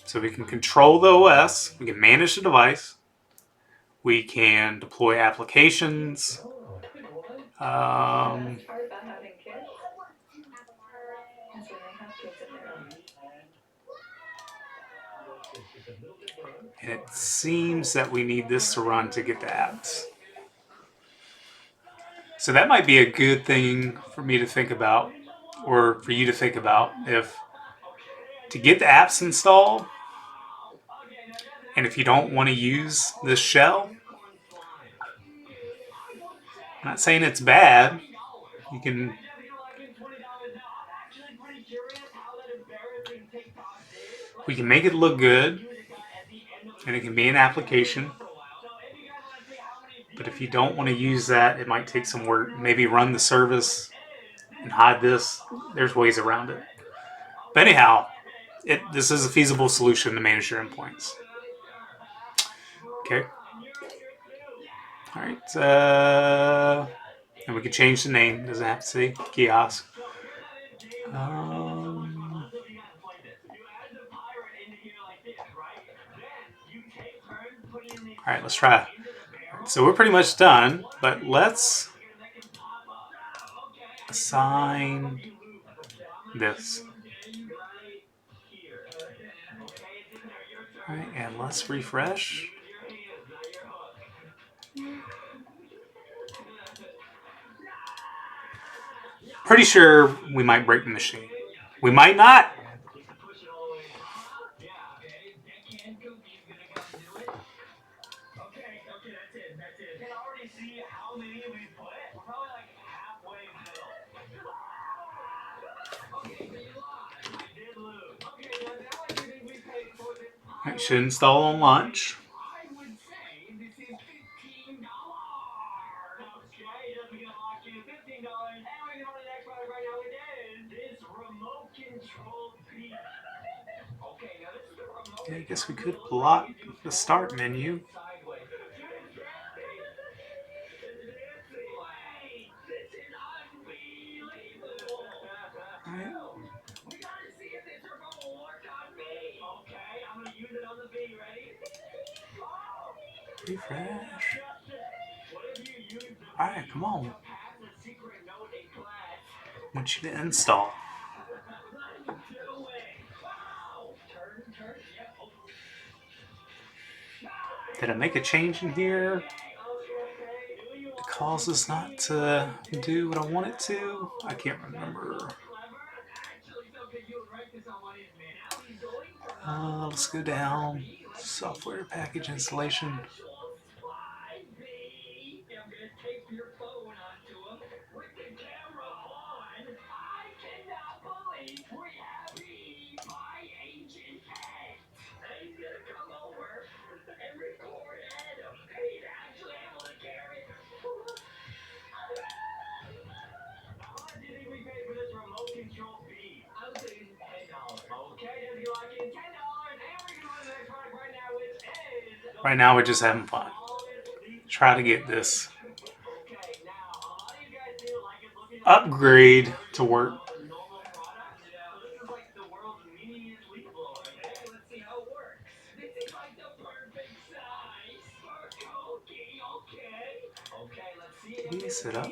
So we can control the OS. We can manage the device. We can deploy applications. Part about having kids is when they have kids of their own. And it seems that we need this to run to get the apps. So that might be a good thing for me to think about, or for you to think about, if to get the apps installed, and if you don't want to use this shell, I'm not saying it's bad. You can we can make it look good, and it can be an application. But if you don't want to use that, it might take some work. Maybe run the service and hide this. There's ways around it. But anyhow, this is a feasible solution to manage your endpoints. Okay. All right. And we can change the name. Doesn't have to say kiosk. All right, let's try. So we're pretty much done, but let's assign this. All right, and let's refresh. Pretty sure we might break the machine. We might not. That's it. Can already see how many we put. We're probably like halfway through. Okay, so you lost. I did lose. Okay, now I think we paid for this. It should install on launch. I would say this is $15. Okay, it doesn't get locked in $15. And we can order the next product right now. It is this remote control piece. Okay, now this is the remote. Yeah, I guess we could block the start menu. All right. We gotta see if this remote will work on me. Okay, I'm gonna use it on the V. Ready? Refresh. All right, come on. I want you to install. Did I make a change in here to cause this not to do what I want it to? I can't remember. Let's go down. Software package installation. Right now we're just having fun. Try to get this upgrade to work. Can you set up?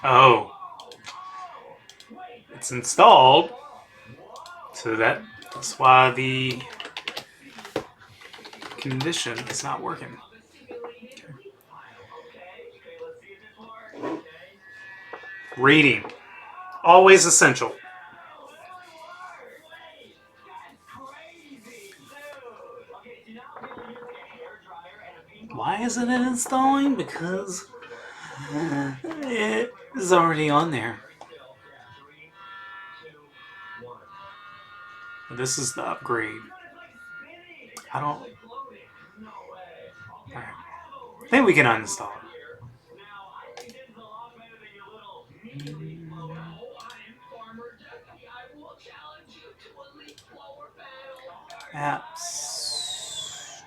Oh, it's installed. So that's why the condition is not working. Reading. Always essential. Why isn't it installing? Because it is already on there. This is the upgrade. I don't. Alright. I think we can uninstall it. Apps.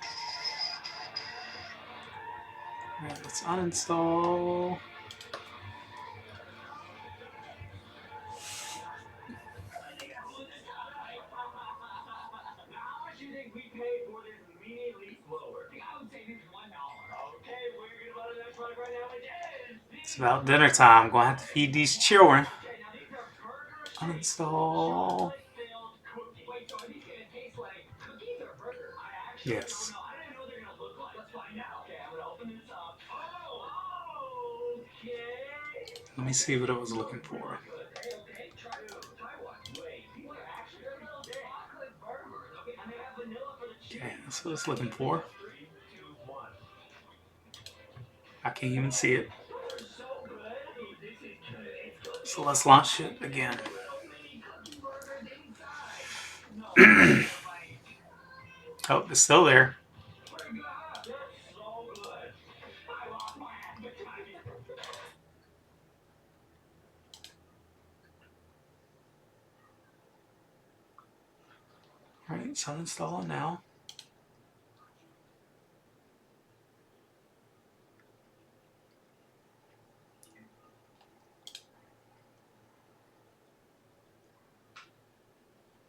Alright, let's uninstall. How much do you think we paid for this mini leaf blower? I would say this $1. Okay, we're gonna buy the next product right now, which is It's about dinner time. I'm gonna have to feed these children. okay. Now these are burger shaped Uninstall. chocolate-filled cookies. Wait, so are these gonna taste like cookies or burgers? I actually don't Yes. know. I don't even know what they're gonna look like. Let's find out. Okay, I'm gonna open this up. Oh, okay. Let me see what I was looking for. Okay, try one. Wait, these are actually chocolate burgers. Okay, and they have vanilla for the cheese. Okay, that's what I was looking for. 3, 2, 1. I can't even see it. Those are so good. This is good. It's good. So let's launch it again. Little mini cookie burgers inside. No, Oh, it's still there. they're so good. I lost my appetite. Alright, so uninstall it now.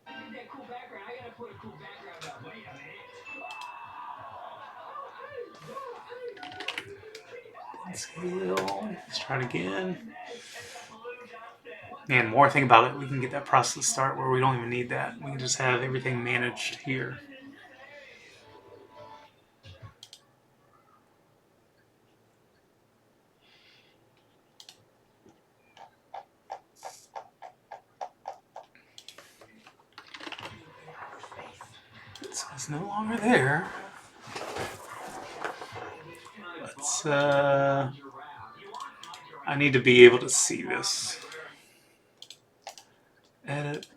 That cool background. I gotta put a cool background up. Wait a minute. Scale. Let's try it again. And more thing about it, we can get that process start where we don't even need that. We can just have everything managed here. So it's no longer there. Let's I need to be able to see this. Edit.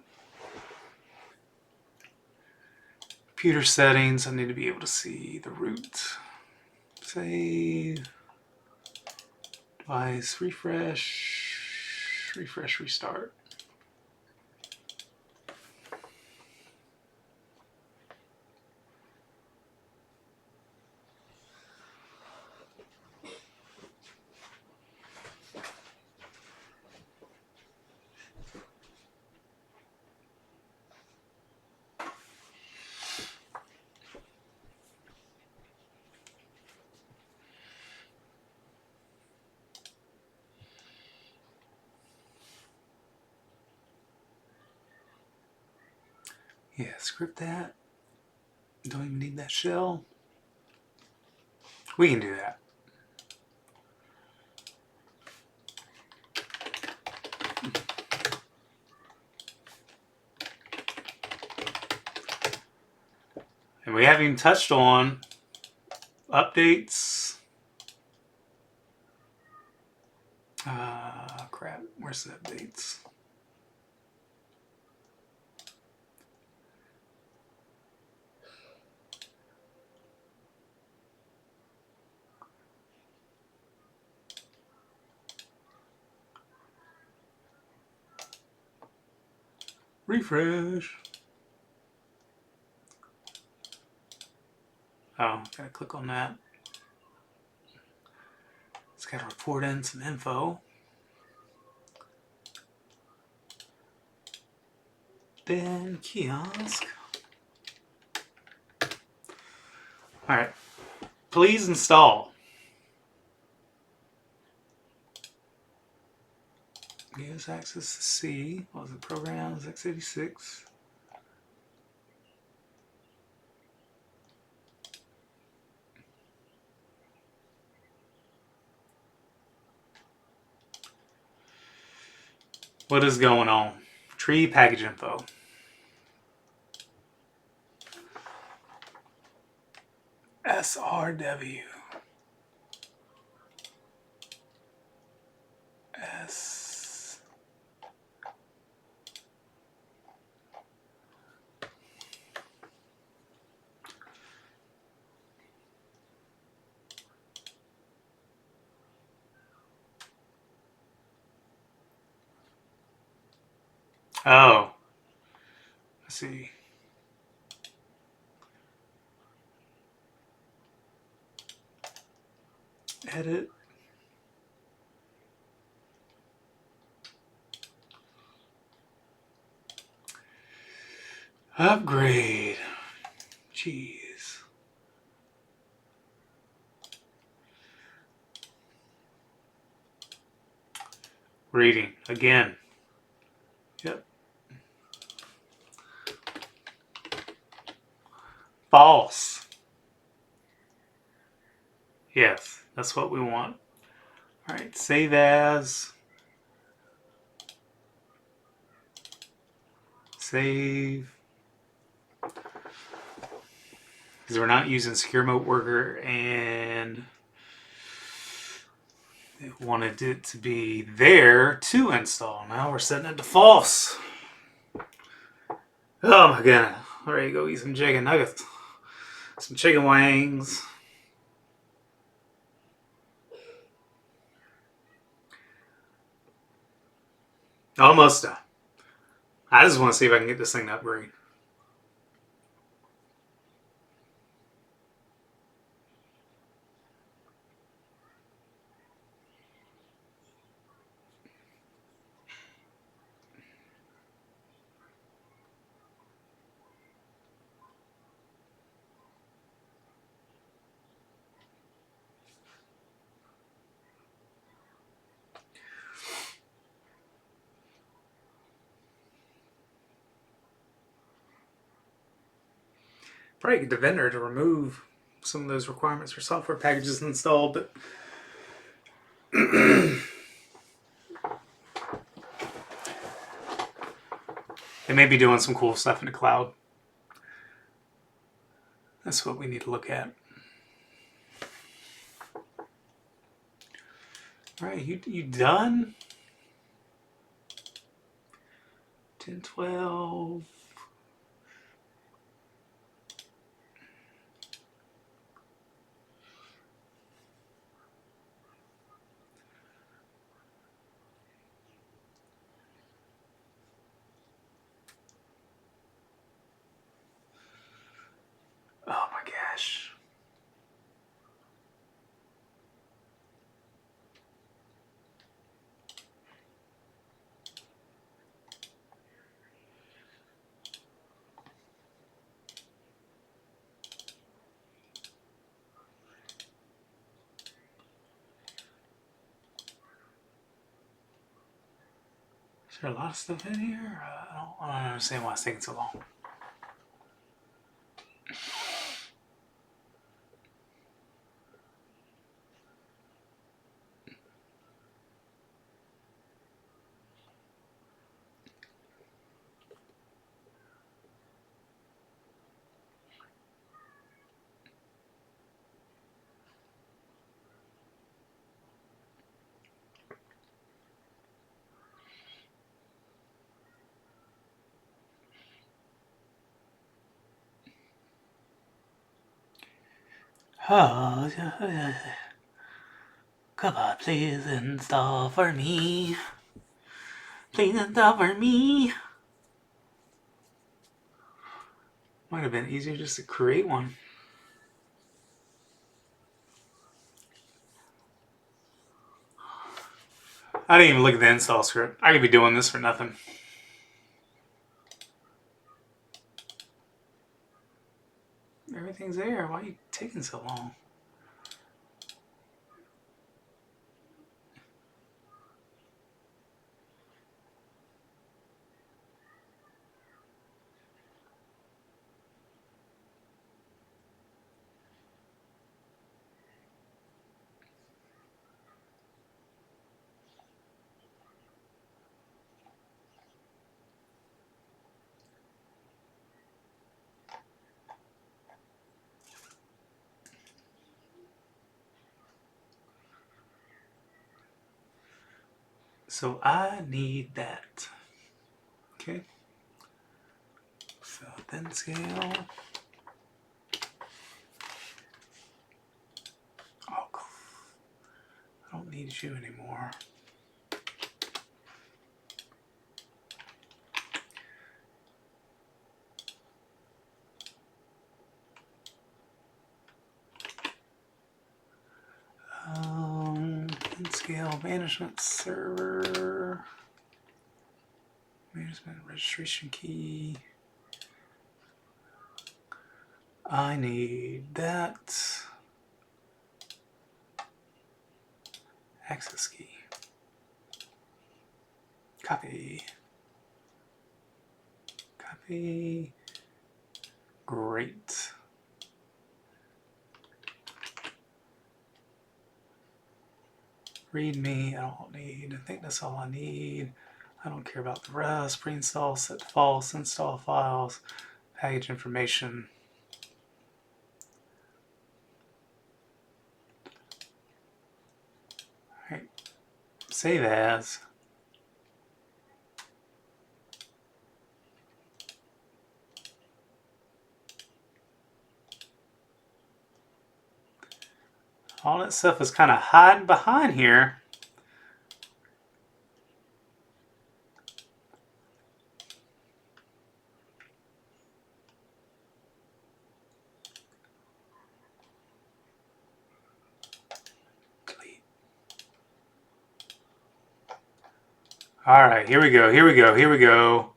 Computer settings, I need to be able to see the root. Save. Device, refresh, restart. Yeah, script that. Don't even need that shell. We can do that. And we haven't even touched on updates. Crap, where's the updates? Refresh. Oh, gotta click on that. It's gotta report in some info. ThinKiosk. Alright. Please install. Gives access to C. What was it? Programs x86. What is going on? Tree package info. SRW. S. Oh. Let's see. Edit. Upgrade. Jeez. Reading again. Yep. False. Yes, that's what we want. All right, save as. Save. Because we're not using secure remote worker and it wanted it to be there to install. Now we're setting it to false. Oh my god. All right, go eat some chicken nuggets. Some chicken wings. Almost done. I just want to see if I can get this thing to upgrade. Probably get the vendor to remove some of those requirements for software packages installed, but they may be doing some cool stuff in the cloud. That's what we need to look at. All right, you done? 10, 12. Oh my gosh. Is there a lot of stuff in here? I don't understand why it's taking so long. Oh, come on, please install for me. Please install for me. Might have been easier just to create one. I didn't even look at the install script. I could be doing this for nothing. Everything's there. Why are you taking so long? So I need that. Okay. So thin scale. Oh, I don't need you anymore. Scale management server. Management registration key. I need that. Access key. Copy. Copy. Great. README, I don't need. I think that's all I need. I don't care about the rest. Pre-install, set to false, install files, package information. Alright. Save as. All that stuff is kind of hiding behind here. All right, here we go, here we go, here we go.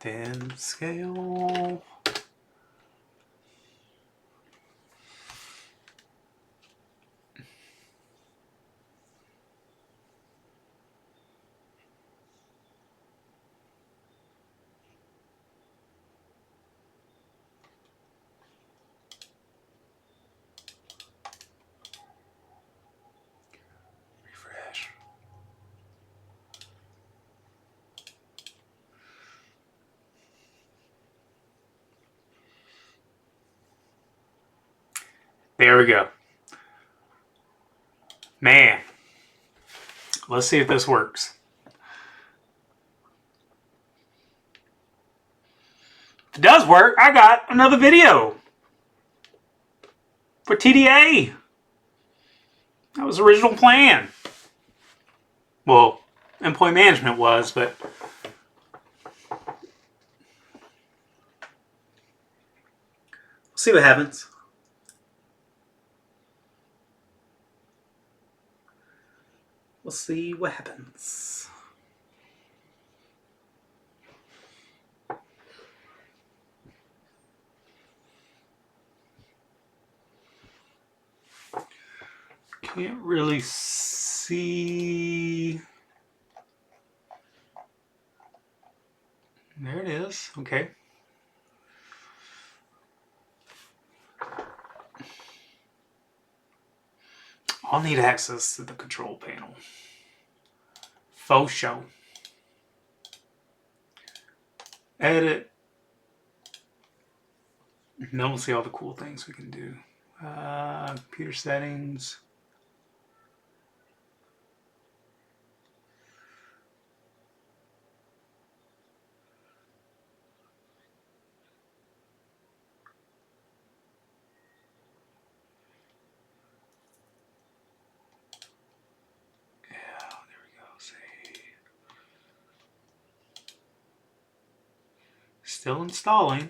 Then scale. Refresh. There we go. Man, let's see if this works. If it does work, I got another video for Pt.a. That was the original plan. Well, endpoint management was, but we'll see what happens. We'll see what happens. Can't really see. There it is. Okay. I'll need access to the control panel. Faux show. Edit. And then we'll see all the cool things we can do. Computer settings. Still installing.